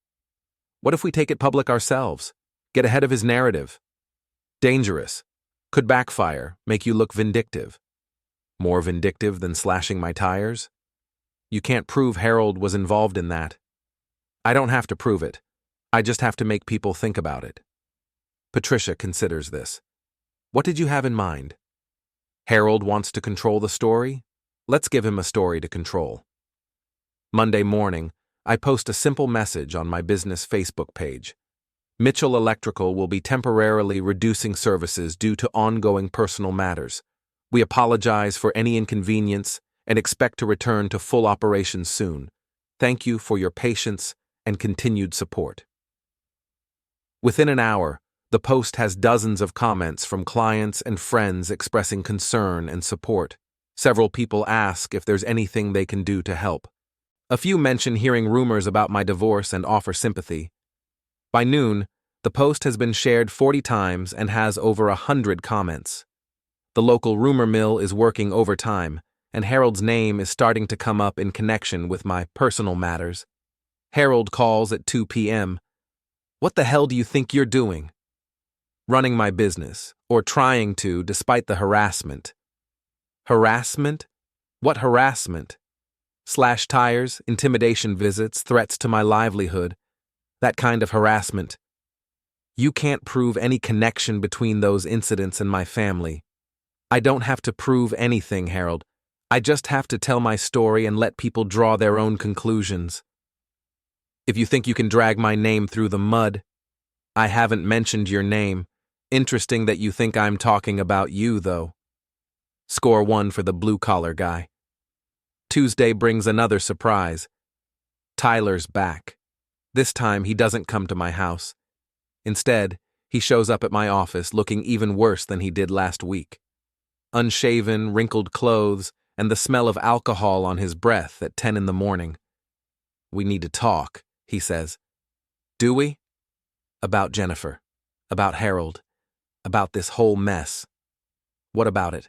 What if we take it public ourselves? Get ahead of his narrative. Dangerous. Could backfire, make you look vindictive. More vindictive than slashing my tires? You can't prove Harold was involved in that. I don't have to prove it. I just have to make people think about it. Patricia considers this. What did you have in mind? Harold wants to control the story? Let's give him a story to control. Monday morning, I post a simple message on my business Facebook page. Mitchell Electrical will be temporarily reducing services due to ongoing personal matters. We apologize for any inconvenience and expect to return to full operations soon. Thank you for your patience and continued support. Within an hour, the post has dozens of comments from clients and friends expressing concern and support. Several people ask if there's anything they can do to help. A few mention hearing rumors about my divorce and offer sympathy. By noon, the post has been shared 40 times and has over 100 comments. The local rumor mill is working overtime, and Harold's name is starting to come up in connection with my personal matters. Harold calls at 2 p.m. What the hell do you think you're doing? running my business, or trying to, despite the harassment. Harassment? What harassment? Slash tires, intimidation visits, threats to my livelihood. That kind of harassment. You can't prove any connection between those incidents and my family. I don't have to prove anything, Harold. I just have to tell my story and let people draw their own conclusions. If you think you can drag my name through the mud, I haven't mentioned your name. Interesting that you think I'm talking about you, though. Score 1 for the blue-collar guy. Tuesday brings another surprise. Tyler's back. This time, he doesn't come to my house. Instead, he shows up at my office looking even worse than he did last week. Unshaven, wrinkled clothes, and the smell of alcohol on his breath at 10 in the morning. We need to talk, he says. Do we? About Jennifer. About Harold. About this whole mess. What about it?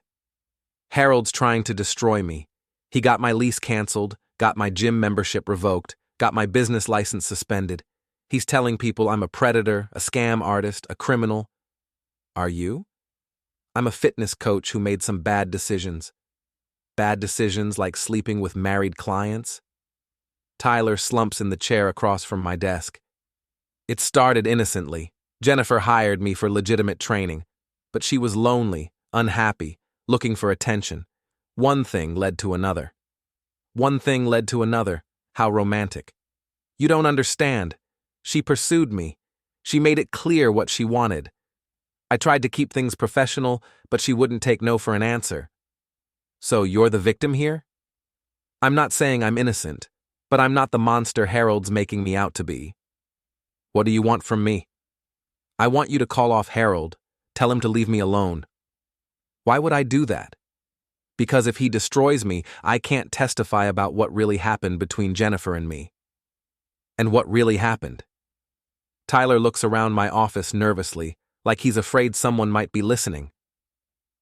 Harold's trying to destroy me. He got my lease canceled, got my gym membership revoked, got my business license suspended. He's telling people I'm a predator, a scam artist, a criminal. Are you? I'm a fitness coach who made some bad decisions. Bad decisions like sleeping with married clients. Tyler slumps in the chair across from my desk. It started innocently. Jennifer hired me for legitimate training, but she was lonely, unhappy, looking for attention. One thing led to another. One thing led to another. How romantic. You don't understand. She pursued me. She made it clear what she wanted. I tried to keep things professional, but she wouldn't take no for an answer. So you're the victim here? I'm not saying I'm innocent, but I'm not the monster Harold's making me out to be. What do you want from me? I want you to call off Harold, tell him to leave me alone. Why would I do that? Because if he destroys me, I can't testify about what really happened between Jennifer and me. And what really happened? Tyler looks around my office nervously, like he's afraid someone might be listening.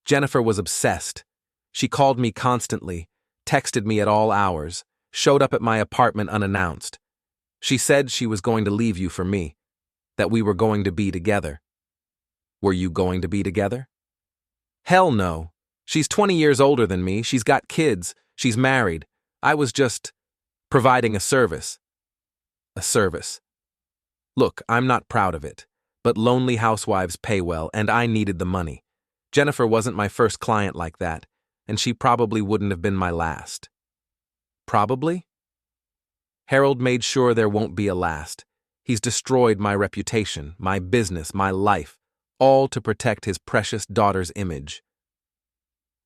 Jennifer was obsessed. She called me constantly, texted me at all hours, showed up at my apartment unannounced. She said she was going to leave you for me, that we were going to be together. Were you going to be together? Hell no. She's 20 years older than me, she's got kids, she's married. I was just providing a service. A service. Look, I'm not proud of it, but lonely housewives pay well, and I needed the money. Jennifer wasn't my first client like that, and she probably wouldn't have been my last. Probably? Harold made sure there won't be a last. He's destroyed my reputation, my business, my life, all to protect his precious daughter's image.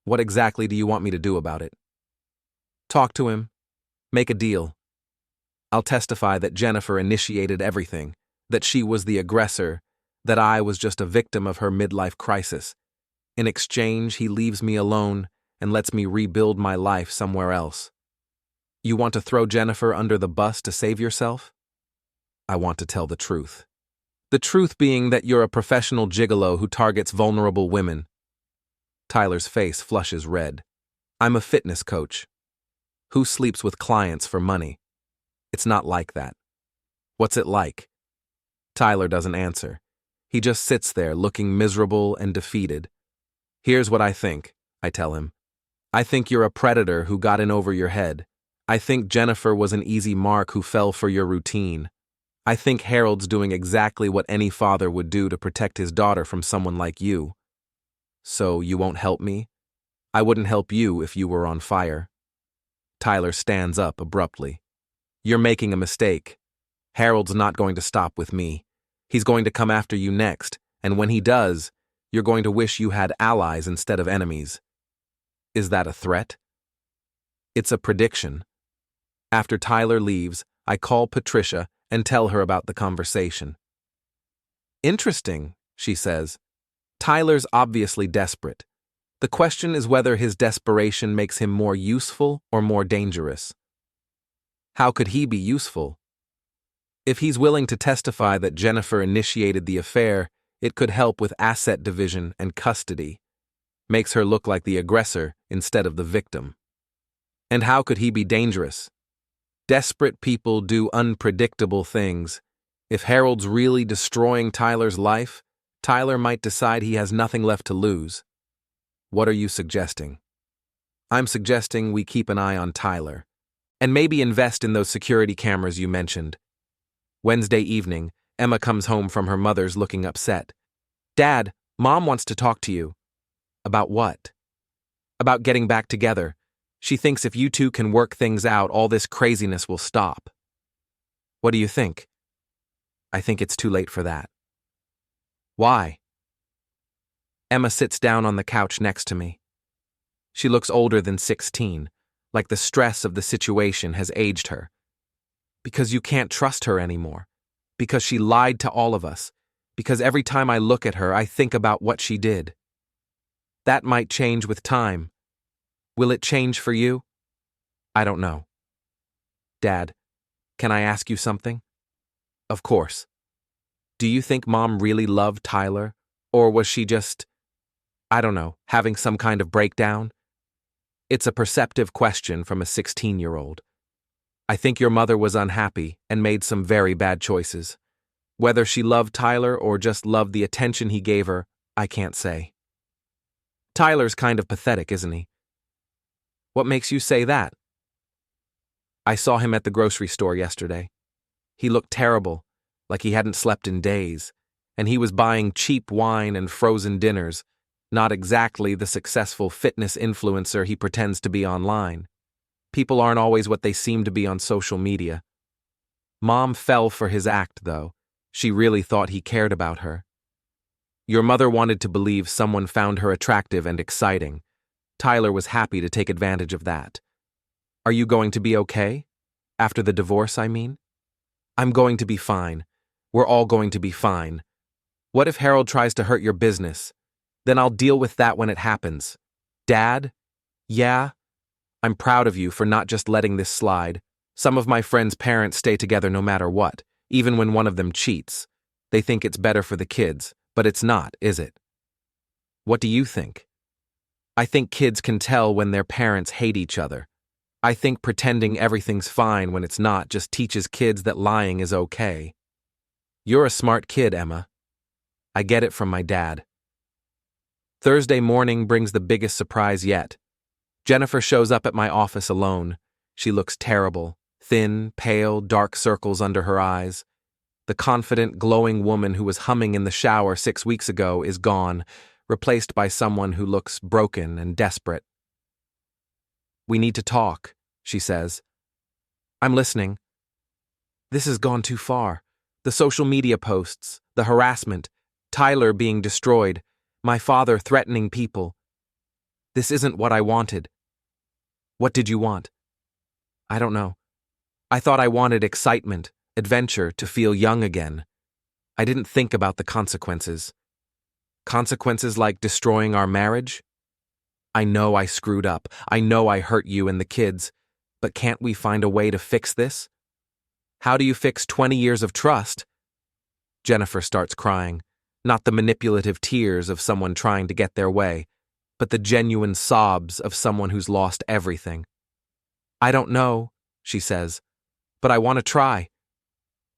What exactly do you want me to do about it? Talk to him. Make a deal. I'll testify that Jennifer initiated everything, that she was the aggressor, that I was just a victim of her midlife crisis. In exchange, he leaves me alone and lets me rebuild my life somewhere else. You want to throw Jennifer under the bus to save yourself? I want to tell the truth. The truth being that you're a professional gigolo who targets vulnerable women. Tyler's face flushes red. I'm a fitness coach. Who sleeps with clients for money? It's not like that. What's it like? Tyler doesn't answer. He just sits there looking miserable and defeated. Here's what I think, I tell him. I think you're a predator who got in over your head. I think Jennifer was an easy mark who fell for your routine. I think Harold's doing exactly what any father would do to protect his daughter from someone like you. So you won't help me? I wouldn't help you if you were on fire. Tyler stands up abruptly. You're making a mistake. Harold's not going to stop with me. He's going to come after you next, and when he does, you're going to wish you had allies instead of enemies. Is that a threat? It's a prediction. After Tyler leaves, I call Patricia and tell her about the conversation. Interesting, she says. Tyler's obviously desperate. The question is whether his desperation makes him more useful or more dangerous. How could he be useful? If he's willing to testify that Jennifer initiated the affair, it could help with asset division and custody. Makes her look like the aggressor instead of the victim. And how could he be dangerous? Desperate people do unpredictable things. If Harold's really destroying Tyler's life, Tyler might decide he has nothing left to lose. What are you suggesting? I'm suggesting we keep an eye on Tyler, and maybe invest in those security cameras you mentioned. Wednesday evening, Emma comes home from her mother's looking upset. Dad, Mom wants to talk to you. About what? About getting back together. She thinks if you two can work things out, all this craziness will stop. What do you think? I think it's too late for that. Why? Emma sits down on the couch next to me. She looks older than 16, like the stress of the situation has aged her. Because you can't trust her anymore. Because she lied to all of us. Because every time I look at her, I think about what she did. That might change with time. Will it change for you? I don't know. Dad, can I ask you something? Of course. Do you think Mom really loved Tyler? Or was she just, I don't know, having some kind of breakdown? It's a perceptive question from a 16-year-old. I think your mother was unhappy and made some very bad choices. Whether she loved Tyler or just loved the attention he gave her, I can't say. Tyler's kind of pathetic, isn't he? What makes you say that? I saw him at the grocery store yesterday. He looked terrible, like he hadn't slept in days, and he was buying cheap wine and frozen dinners, not exactly the successful fitness influencer he pretends to be online. People aren't always what they seem to be on social media. Mom fell for his act, though. She really thought he cared about her. Your mother wanted to believe someone found her attractive and exciting. Tyler was happy to take advantage of that. Are you going to be okay? After the divorce, I mean? I'm going to be fine. We're all going to be fine. What if Harold tries to hurt your business? Then I'll deal with that when it happens. Dad? Yeah? I'm proud of you for not just letting this slide. Some of my friends' parents stay together no matter what, even when one of them cheats. They think it's better for the kids, but it's not, is it? What do you think? I think kids can tell when their parents hate each other. I think pretending everything's fine when it's not just teaches kids that lying is okay. You're a smart kid, Emma. I get it from my dad. Thursday morning brings the biggest surprise yet. Jennifer shows up at my office alone. She looks terrible, thin, pale, dark circles under her eyes. The confident, glowing woman who was humming in the shower 6 weeks ago is gone, replaced by someone who looks broken and desperate. We need to talk, she says. I'm listening. This has gone too far. The social media posts, the harassment, Tyler being destroyed, my father threatening people. This isn't what I wanted. What did you want? I don't know. I thought I wanted excitement, adventure, to feel young again. I didn't think about the consequences. Consequences like destroying our marriage? I know I screwed up. I know I hurt you and the kids. But can't we find a way to fix this? How do you fix 20 years of trust? Jennifer starts crying, not the manipulative tears of someone trying to get their way, but the genuine sobs of someone who's lost everything. I don't know, she says, but I want to try.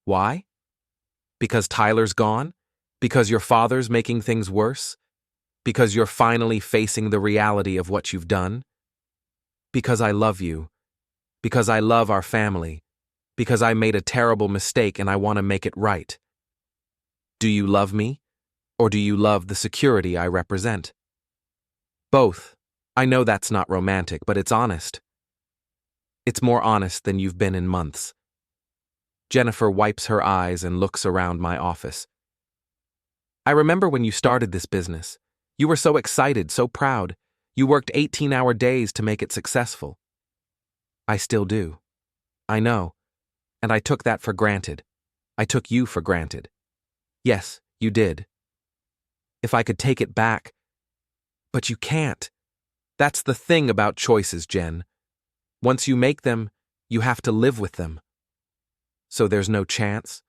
Why? Because Tyler's gone? Because your father's making things worse? Because you're finally facing the reality of what you've done? Because I love you. Because I love our family. Because I made a terrible mistake and I want to make it right. Do you love me? Or do you love the security I represent? Both. I know that's not romantic, but it's honest. It's more honest than you've been in months. Jennifer wipes her eyes and looks around my office. I remember when you started this business. You were so excited, so proud. You worked 18-hour days to make it successful. I still do. I know. And I took that for granted. I took you for granted. Yes, you did. If I could take it back. But you can't. That's the thing about choices, Jen. Once you make them, you have to live with them. So there's no chance?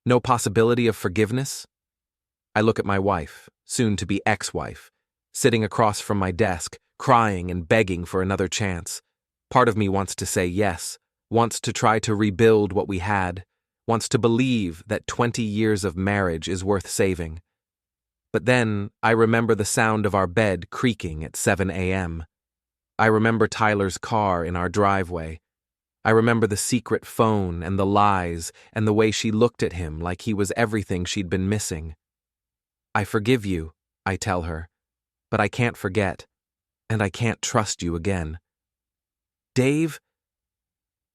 No possibility of forgiveness? I look at my wife, soon-to-be ex-wife, sitting across from my desk, crying and begging for another chance. Part of me wants to say yes, wants to try to rebuild what we had, wants to believe that 20 years of marriage is worth saving. But then I remember the sound of our bed creaking at 7 a.m. I remember Tyler's car in our driveway. I remember the secret phone and the lies and the way she looked at him like he was everything she'd been missing. I forgive you, I tell her, but I can't forget, and I can't trust you again. Dave,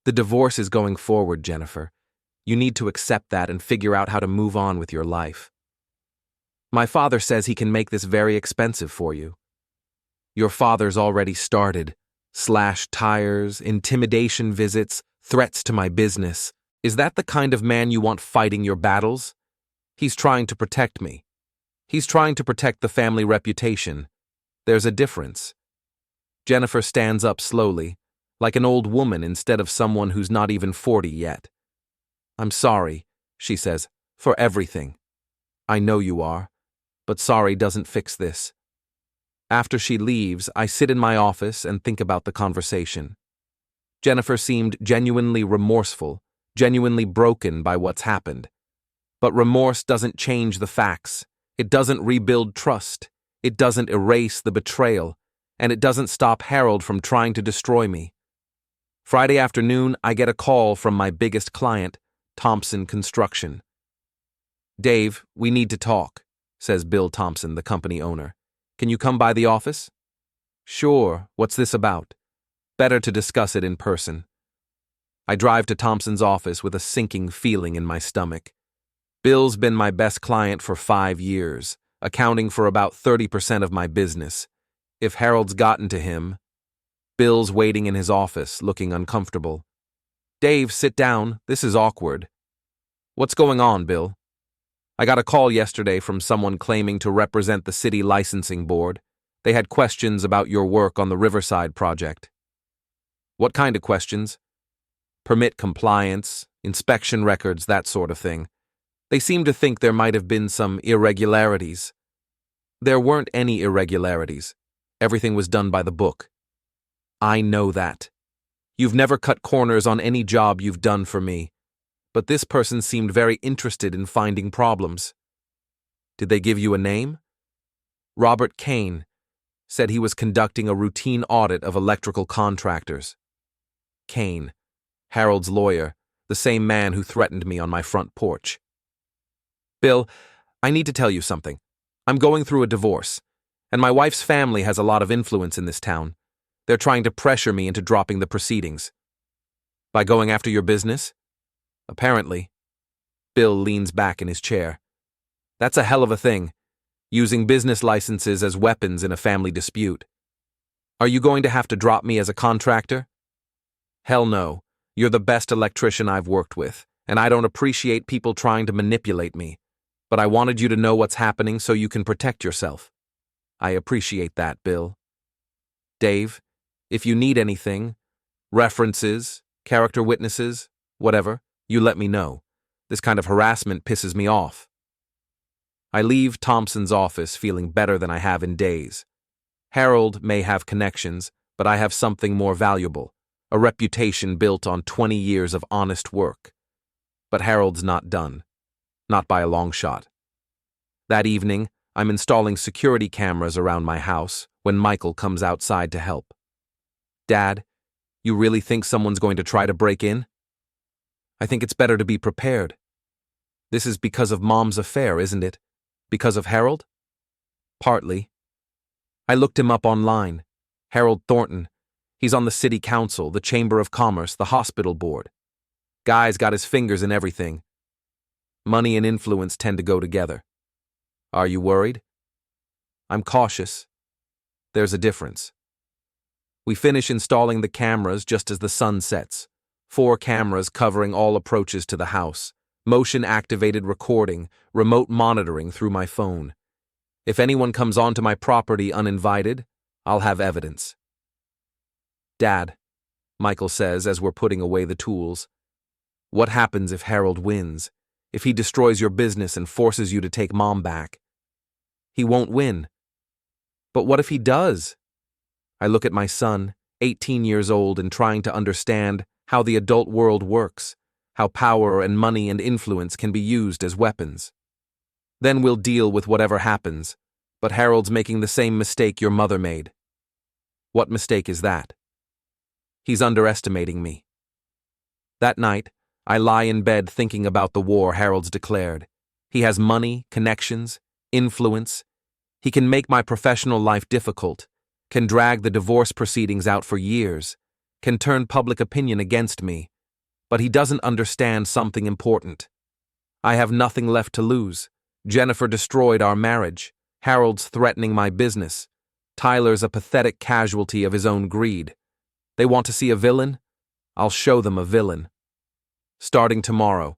the divorce is going forward, Jennifer. You need to accept that and figure out how to move on with your life. My father says he can make this very expensive for you. Your father's already started. Slashed tires, intimidation visits, threats to my business. Is that the kind of man you want fighting your battles? He's trying to protect me. He's trying to protect the family reputation. There's a difference. Jennifer stands up slowly, like an old woman instead of someone who's not even 40 yet. I'm sorry, she says, for everything. I know you are, but sorry doesn't fix this. After she leaves, I sit in my office and think about the conversation. Jennifer seemed genuinely remorseful, genuinely broken by what's happened. But remorse doesn't change the facts. It doesn't rebuild trust. It doesn't erase the betrayal. And it doesn't stop Harold from trying to destroy me. Friday afternoon, I get a call from my biggest client, Thompson Construction. Dave, we need to talk, says Bill Thompson, the company owner. Can you come by the office? Sure, what's this about? Better to discuss it in person. I drive to Thompson's office with a sinking feeling in my stomach. Bill's been my best client for 5 years, accounting for about 30% of my business. If Harold's gotten to him... Bill's waiting in his office, looking uncomfortable. Dave, sit down. This is awkward. What's going on, Bill? I got a call yesterday from someone claiming to represent the city licensing board. They had questions about your work on the Riverside project. What kind of questions? Permit compliance, inspection records, that sort of thing. They seem to think there might have been some irregularities. There weren't any irregularities. Everything was done by the book. I know that. You've never cut corners on any job you've done for me. But this person seemed very interested in finding problems. Did they give you a name? Robert Kane said he was conducting a routine audit of electrical contractors. Kane, Harold's lawyer, the same man who threatened me on my front porch. Bill, I need to tell you something. I'm going through a divorce, and my wife's family has a lot of influence in this town. They're trying to pressure me into dropping the proceedings. By going after your business? Apparently. Bill leans back in his chair. That's a hell of a thing, using business licenses as weapons in a family dispute. Are you going to have to drop me as a contractor? Hell no. You're the best electrician I've worked with, and I don't appreciate people trying to manipulate me. But I wanted you to know what's happening so you can protect yourself. I appreciate that, Bill. Dave, if you need anything, references, character witnesses, whatever, you let me know. This kind of harassment pisses me off. I leave Thompson's office feeling better than I have in days. Harold may have connections, but I have something more valuable, a reputation built on 20 years of honest work. But Harold's not done. Not by a long shot. That evening, I'm installing security cameras around my house when Michael comes outside to help. Dad, you really think someone's going to try to break in? I think it's better to be prepared. This is because of Mom's affair, isn't it? Because of Harold? Partly. I looked him up online. Harold Thornton. He's on the city council, the Chamber of Commerce, the hospital board. Guy's got his fingers in everything. Money and influence tend to go together. Are you worried? I'm cautious. There's a difference. We finish installing the cameras just as the sun sets. 4 cameras covering all approaches to the house. Motion-activated recording, remote monitoring through my phone. If anyone comes onto my property uninvited, I'll have evidence. Dad, Michael says as we're putting away the tools, what happens if Harold wins? If he destroys your business and forces you to take Mom back? He won't win. But what if he does? I look at my son, 18 years old, and trying to understand how the adult world works, how power and money and influence can be used as weapons. Then we'll deal with whatever happens, but Harold's making the same mistake your mother made. What mistake is that? He's underestimating me. That night, I lie in bed thinking about the war Harold's declared. He has money, connections, influence. He can make my professional life difficult, can drag the divorce proceedings out for years, can turn public opinion against me. But he doesn't understand something important. I have nothing left to lose. Jennifer destroyed our marriage. Harold's threatening my business. Tyler's a pathetic casualty of his own greed. They want to see a villain? I'll show them a villain. Starting tomorrow.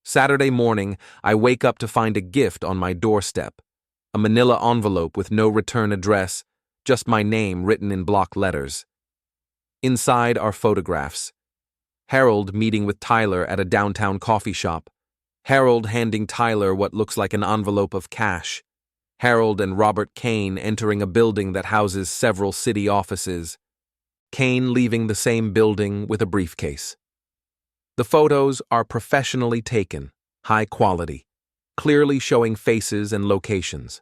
Saturday morning, I wake up to find a gift on my doorstep. A manila envelope with no return address, just my name written in block letters. Inside are photographs. Harold meeting with Tyler at a downtown coffee shop. Harold handing Tyler what looks like an envelope of cash. Harold and Robert Kane entering a building that houses several city offices. Kane leaving the same building with a briefcase. The photos are professionally taken, high quality, clearly showing faces and locations.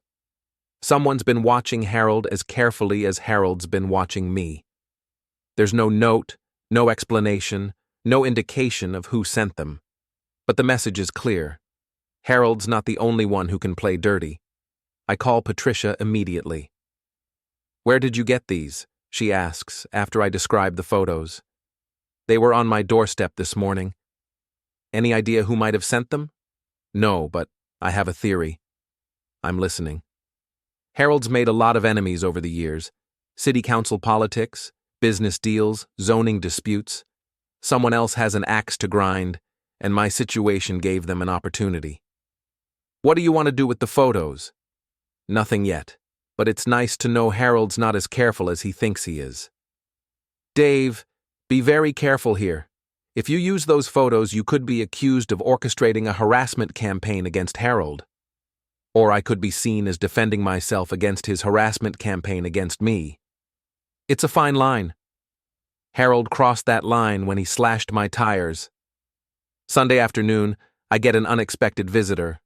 Someone's been watching Harold as carefully as Harold's been watching me. There's no note, no explanation, no indication of who sent them. But the message is clear. Harold's not the only one who can play dirty. I call Patricia immediately. "Where did you get these?" she asks after I describe the photos. "They were on my doorstep this morning." "Any idea who might have sent them?" "No, but I have a theory." I'm listening. Harold's made a lot of enemies over the years. City council politics, business deals, zoning disputes. Someone else has an axe to grind, and my situation gave them an opportunity. "What do you want to do with the photos?" "Nothing yet, but it's nice to know Harold's not as careful as he thinks he is." "Dave, be very careful here. If you use those photos, you could be accused of orchestrating a harassment campaign against Harold. Or I could be seen as defending myself against his harassment campaign against me. It's a fine line. Harold crossed that line when he slashed my tires. Sunday afternoon, I get an unexpected visitor,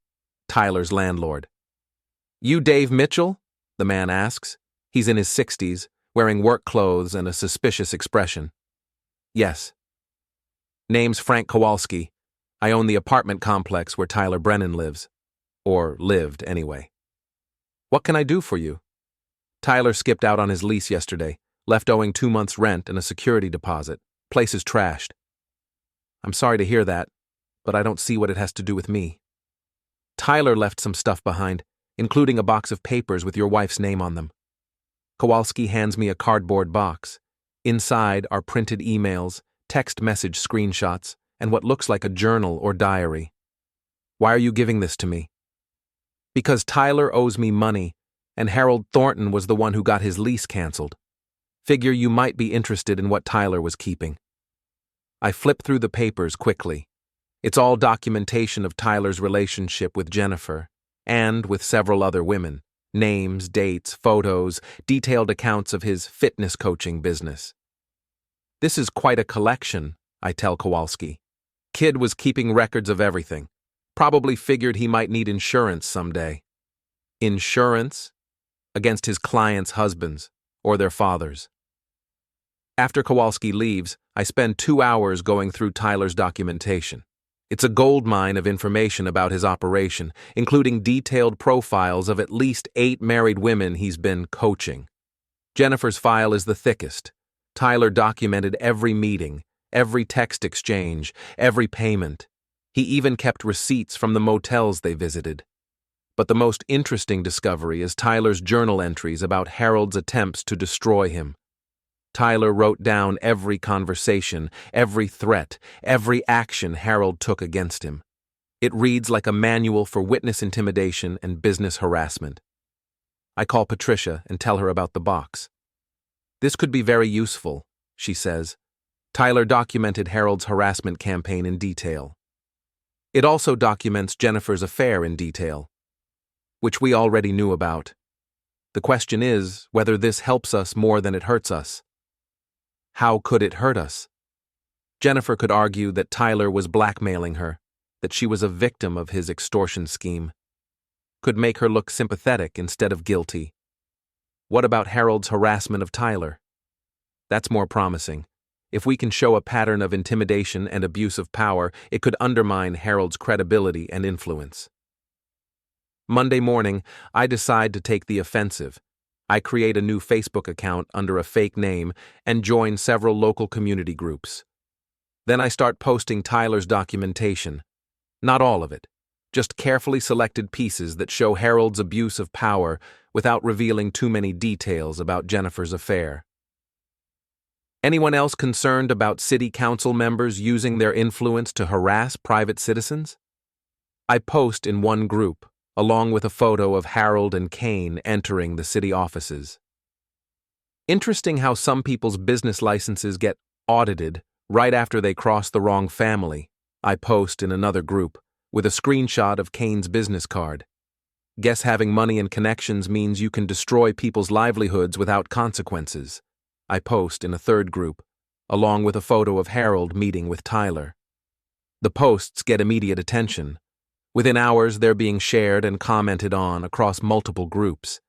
Tyler's landlord. "You Dave Mitchell?" the man asks. He's in his 60s, wearing work clothes and a suspicious expression. "Yes." "Name's Frank Kowalski. I own the apartment complex where Tyler Brennan lives. Or lived, anyway." "What can I do for you?" "Tyler skipped out on his lease yesterday, left owing 2 months' rent and a security deposit. Place is trashed." "I'm sorry to hear that, but I don't see what it has to do with me." "Tyler left some stuff behind, including a box of papers with your wife's name on them." Kowalski hands me a cardboard box. Inside are printed emails, text message screenshots, and what looks like a journal or diary. "Why are you giving this to me?" "Because Tyler owes me money, and Harold Thornton was the one who got his lease canceled. Figure you might be interested in what Tyler was keeping." I flip through the papers quickly. It's all documentation of Tyler's relationship with Jennifer, and with several other women. Names, dates, photos, detailed accounts of his fitness coaching business. "This is quite a collection," I tell Kowalski. "Kid was keeping records of everything. Probably figured he might need insurance someday." Insurance? Against his clients' husbands, or their fathers. After Kowalski leaves, I spend 2 hours going through Tyler's documentation. It's a goldmine of information about his operation, including detailed profiles of at least 8 married women he's been coaching. Jennifer's file is the thickest. Tyler documented every meeting, every text exchange, every payment. He even kept receipts from the motels they visited. But the most interesting discovery is Tyler's journal entries about Harold's attempts to destroy him. Tyler wrote down every conversation, every threat, every action Harold took against him. It reads like a manual for witness intimidation and business harassment. I call Patricia and tell her about the box. "This could be very useful," she says. Tyler documented Harold's harassment campaign in detail. It also documents Jennifer's affair in detail, which we already knew about. The question is whether this helps us more than it hurts us. How could it hurt us? Jennifer could argue that Tyler was blackmailing her, that she was a victim of his extortion scheme. could make her look sympathetic instead of guilty. What about Harold's harassment of Tyler? That's more promising. If we can show a pattern of intimidation and abuse of power, it could undermine Harold's credibility and influence. Monday morning, I decide to take the offensive. I create a new Facebook account under a fake name and join several local community groups. Then I start posting Tyler's documentation. Not all of it, just carefully selected pieces that show Harold's abuse of power without revealing too many details about Jennifer's affair. Anyone else concerned about city council members using their influence to harass private citizens? I post in one group, along with a photo of Harold and Kane entering the city offices. Interesting how some people's business licenses get audited right after they cross the wrong family, I post in another group, with a screenshot of Kane's business card. Guess having money and connections means you can destroy people's livelihoods without consequences, I post in a third group, along with a photo of Harold meeting with Tyler. The posts get immediate attention. Within hours, they're being shared and commented on across multiple groups.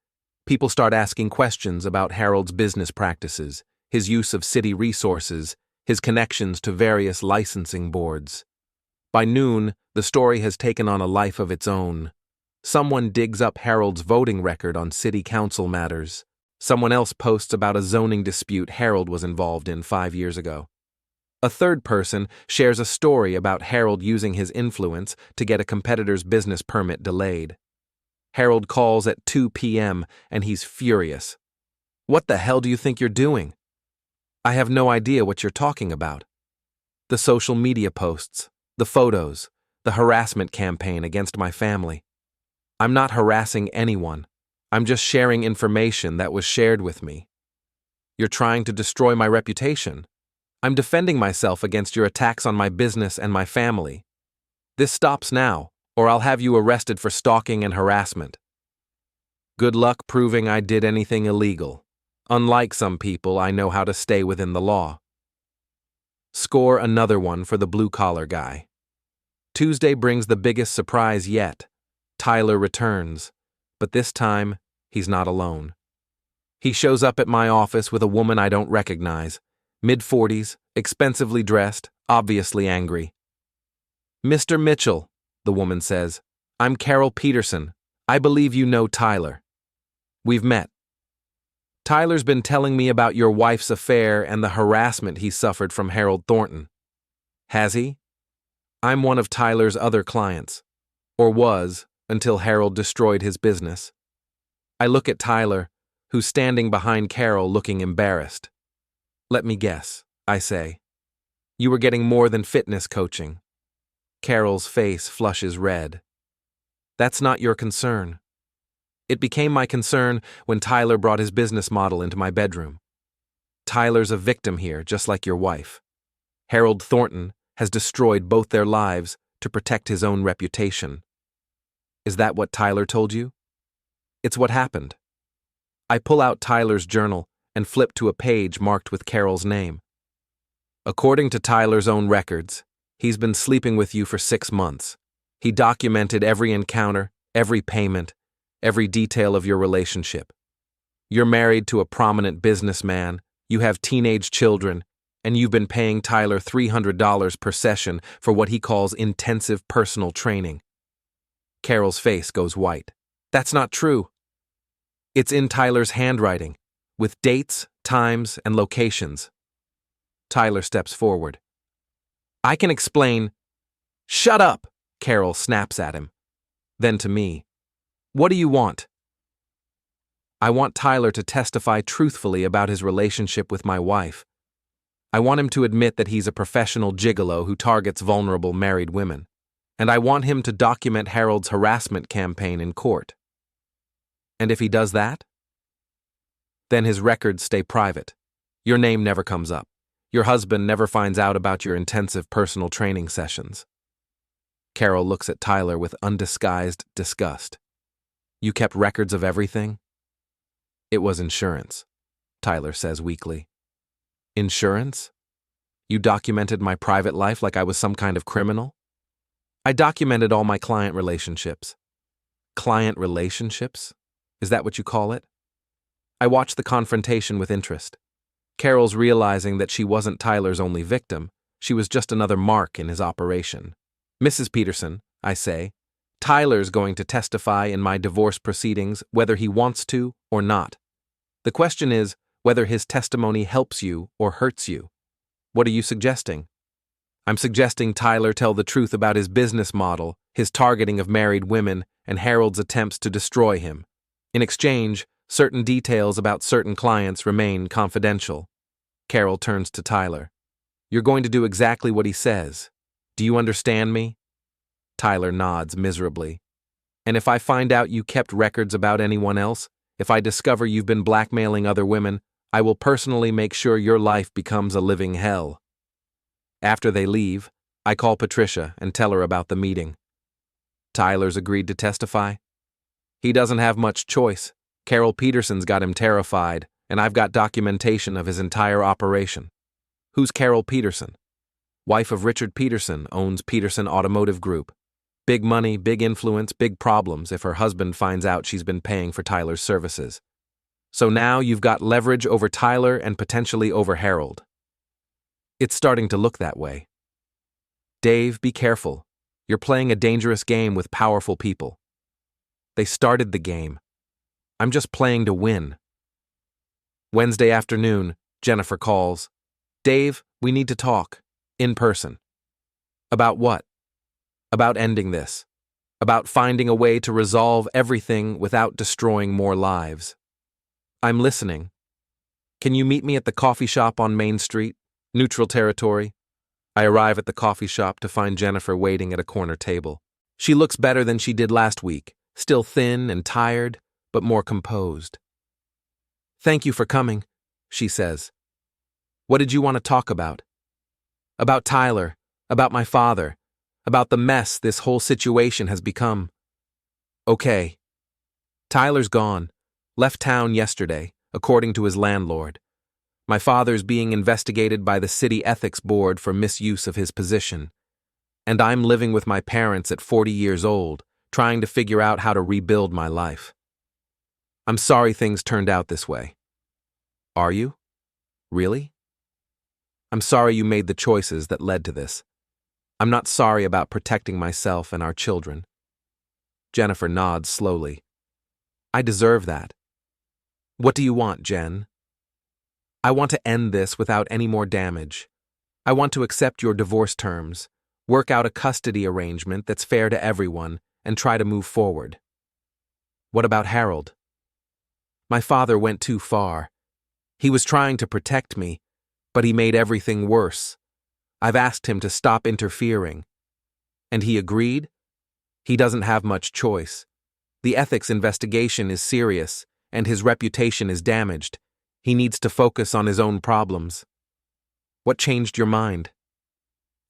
People start asking questions about Harold's business practices, his use of city resources, his connections to various licensing boards. By noon, the story has taken on a life of its own. Someone digs up Harold's voting record on city council matters. Someone else posts about a zoning dispute Harold was involved in 5 years ago. A third person shares a story about Harold using his influence to get a competitor's business permit delayed. Harold calls at 2 p.m. and he's furious. "What the hell do you think you're doing?" "I have no idea what you're talking about." The social media posts, the photos, the harassment campaign against my family. I'm not harassing anyone. I'm just sharing information that was shared with me. You're trying to destroy my reputation. I'm defending myself against your attacks on my business and my family. This stops now, or I'll have you arrested for stalking and harassment. Good luck proving I did anything illegal. Unlike some people, I know how to stay within the law. Score another one for the blue-collar guy. Tuesday brings the biggest surprise yet. Tyler returns, but this time, he's not alone. He shows up at my office with a woman I don't recognize, mid-40s, expensively dressed, obviously angry. "Mr. Mitchell," the woman says, "I'm Carol Peterson. I believe you know Tyler. We've met. Tyler's been telling me about your wife's affair and the harassment he suffered from Harold Thornton." "Has he?" "I'm one of Tyler's other clients, or was, until Harold destroyed his business." I look at Tyler, who's standing behind Carol looking embarrassed. "Let me guess," I say. "You were getting more than fitness coaching." Carol's face flushes red. "That's not your concern." It became my concern when Tyler brought his business model into my bedroom. Tyler's a victim here, just like your wife. Harold Thornton has destroyed both their lives to protect his own reputation. Is that what Tyler told you? It's what happened. I pull out Tyler's journal and flip to a page marked with Carol's name. According to Tyler's own records, he's been sleeping with you for 6 months. He documented every encounter, every payment, every detail of your relationship. You're married to a prominent businessman, you have teenage children, and you've been paying Tyler $300 per session for what he calls intensive personal training. Carol's face goes white. That's not true. It's in Tyler's handwriting, with dates, times, and locations. Tyler steps forward. "I can explain." "Shut up!" Carol snaps at him. Then to me. "What do you want?" "I want Tyler to testify truthfully about his relationship with my wife. I want him to admit that he's a professional gigolo who targets vulnerable married women. And I want him to document Harold's harassment campaign in court. And if he does that, then his records stay private. Your name never comes up. Your husband never finds out about your intensive personal training sessions." Carol looks at Tyler with undisguised disgust. "You kept records of everything?" "It was insurance," Tyler says weakly. "Insurance? You documented my private life like I was some kind of criminal?" "I documented all my client relationships." Client relationships? Is that what you call it? I watched the confrontation with interest. Carol's realizing that she wasn't Tyler's only victim, she was just another mark in his operation. Mrs. Peterson, I say, Tyler's going to testify in my divorce proceedings whether he wants to or not. The question is whether his testimony helps you or hurts you. What are you suggesting? I'm suggesting Tyler tell the truth about his business model, his targeting of married women, and Harold's attempts to destroy him. In exchange, certain details about certain clients remain confidential. Carol turns to Tyler. You're going to do exactly what he says. Do you understand me? Tyler nods miserably. And if I find out you kept records about anyone else, if I discover you've been blackmailing other women, I will personally make sure your life becomes a living hell. After they leave, I call Patricia and tell her about the meeting. Tyler's agreed to testify. He doesn't have much choice. Carol Peterson's got him terrified, and I've got documentation of his entire operation. Who's Carol Peterson? Wife of Richard Peterson, owns Peterson Automotive Group. Big money, big influence, big problems if her husband finds out she's been paying for Tyler's services. So now you've got leverage over Tyler and potentially over Harold. It's starting to look that way. Dave, be careful. You're playing a dangerous game with powerful people. They started the game. I'm just playing to win. Wednesday afternoon, Jennifer calls. Dave, we need to talk. In person. About what? About ending this. About finding a way to resolve everything without destroying more lives. I'm listening. Can you meet me at the coffee shop on Main Street? Neutral territory. I arrive at the coffee shop to find Jennifer waiting at a corner table. She looks better than she did last week, still thin and tired, but more composed. Thank you for coming, she says. What did you want to talk about? About Tyler, about my father, about the mess this whole situation has become. Okay. Tyler's gone, left town yesterday, according to his landlord. My father's being investigated by the city ethics board for misuse of his position. And I'm living with my parents at 40 years old, trying to figure out how to rebuild my life. I'm sorry things turned out this way. Are you? Really? I'm sorry you made the choices that led to this. I'm not sorry about protecting myself and our children. Jennifer nods slowly. I deserve that. What do you want, Jen? I want to end this without any more damage. I want to accept your divorce terms, work out a custody arrangement that's fair to everyone, and try to move forward. What about Harold? My father went too far. He was trying to protect me, but he made everything worse. I've asked him to stop interfering. And he agreed? He doesn't have much choice. The ethics investigation is serious, and his reputation is damaged. He needs to focus on his own problems. What changed your mind?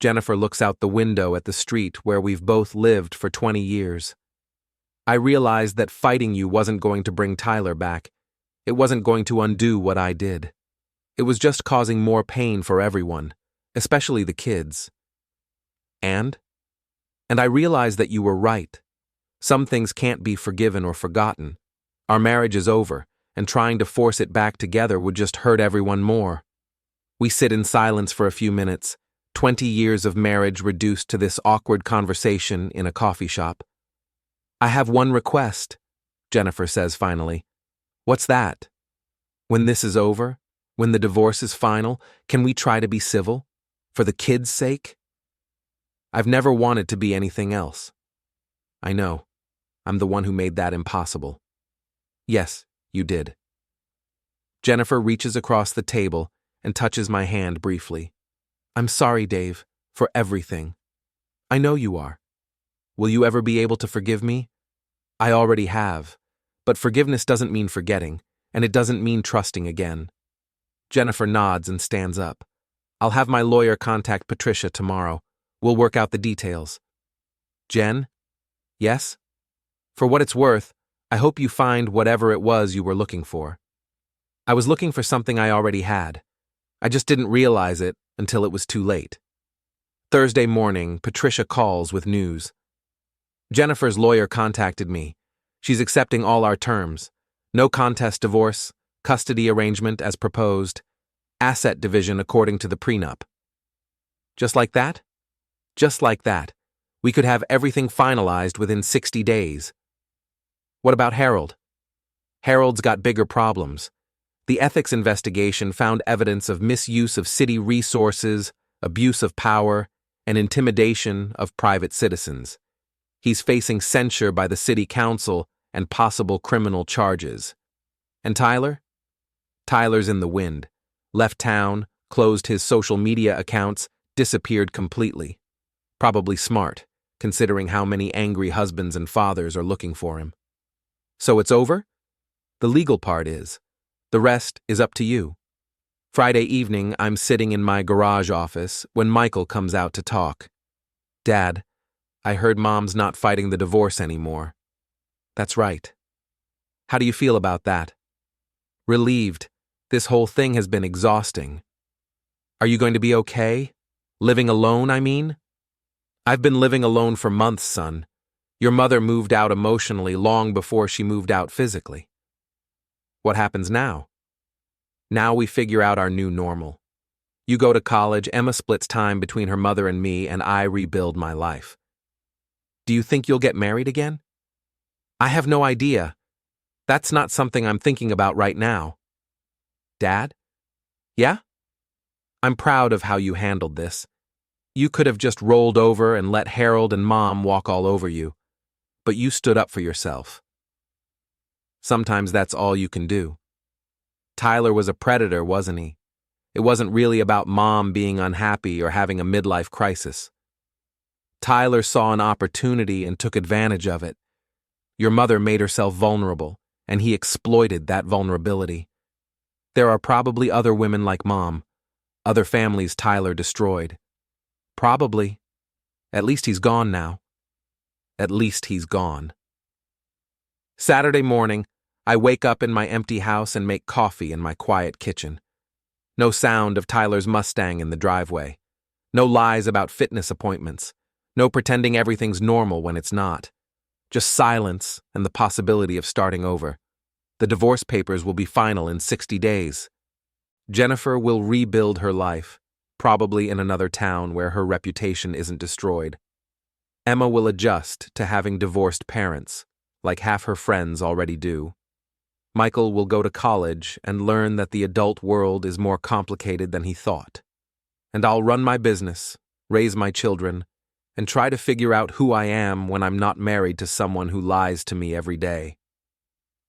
Jennifer looks out the window at the street where we've both lived for 20 years. I realized that fighting you wasn't going to bring Tyler back. It wasn't going to undo what I did. It was just causing more pain for everyone, especially the kids. And I realized that you were right. Some things can't be forgiven or forgotten. Our marriage is over, and trying to force it back together would just hurt everyone more. We sit in silence for a few minutes, 20 years of marriage reduced to this awkward conversation in a coffee shop. I have one request, Jennifer says finally. What's that? When this is over, when the divorce is final, can we try to be civil? For the kids' sake? I've never wanted to be anything else. I know. I'm the one who made that impossible. Yes, you did. Jennifer reaches across the table and touches my hand briefly. I'm sorry, Dave, for everything. I know you are. Will you ever be able to forgive me? I already have, but forgiveness doesn't mean forgetting, and it doesn't mean trusting again. Jennifer nods and stands up. I'll have my lawyer contact Patricia tomorrow. We'll work out the details. Jen? Yes? For what it's worth, I hope you find whatever it was you were looking for. I was looking for something I already had. I just didn't realize it until it was too late. Thursday morning, Patricia calls with news. Jennifer's lawyer contacted me. She's accepting all our terms. No contest divorce, custody arrangement as proposed, asset division according to the prenup. Just like that? Just like that. We could have everything finalized within 60 days. What about Harold? Harold's got bigger problems. The ethics investigation found evidence of misuse of city resources, abuse of power, and intimidation of private citizens. He's facing censure by the city council and possible criminal charges. And Tyler? Tyler's in the wind. Left town, closed his social media accounts, disappeared completely. Probably smart, considering how many angry husbands and fathers are looking for him. So it's over? The legal part is. The rest is up to you. Friday evening, I'm sitting in my garage office when Michael comes out to talk. Dad, I heard Mom's not fighting the divorce anymore. That's right. How do you feel about that? Relieved. This whole thing has been exhausting. Are you going to be okay? Living alone, I mean? I've been living alone for months, son. Your mother moved out emotionally long before she moved out physically. What happens now? Now we figure out our new normal. You go to college, Emma splits time between her mother and me, and I rebuild my life. Do you think you'll get married again? I have no idea. That's not something I'm thinking about right now. Dad? Yeah? I'm proud of how you handled this. You could have just rolled over and let Harold and Mom walk all over you, but you stood up for yourself. Sometimes that's all you can do. Tyler was a predator, wasn't he? It wasn't really about Mom being unhappy or having a midlife crisis. Tyler saw an opportunity and took advantage of it. Your mother made herself vulnerable, and he exploited that vulnerability. There are probably other women like Mom, other families Tyler destroyed. Probably. At least he's gone now. At least he's gone. Saturday morning, I wake up in my empty house and make coffee in my quiet kitchen. No sound of Tyler's Mustang in the driveway. No lies about fitness appointments. No pretending everything's normal when it's not. Just silence and the possibility of starting over. The divorce papers will be final in 60 days. Jennifer will rebuild her life, probably in another town where her reputation isn't destroyed. Emma will adjust to having divorced parents, like half her friends already do. Michael will go to college and learn that the adult world is more complicated than he thought. And I'll run my business, raise my children, and try to figure out who I am when I'm not married to someone who lies to me every day.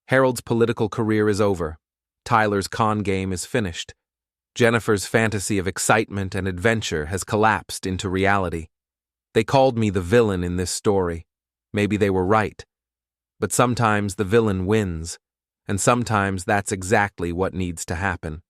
Harold's political career is over. Tyler's con game is finished. Jennifer's fantasy of excitement and adventure has collapsed into reality. They called me the villain in this story. Maybe they were right. But sometimes the villain wins, and sometimes that's exactly what needs to happen.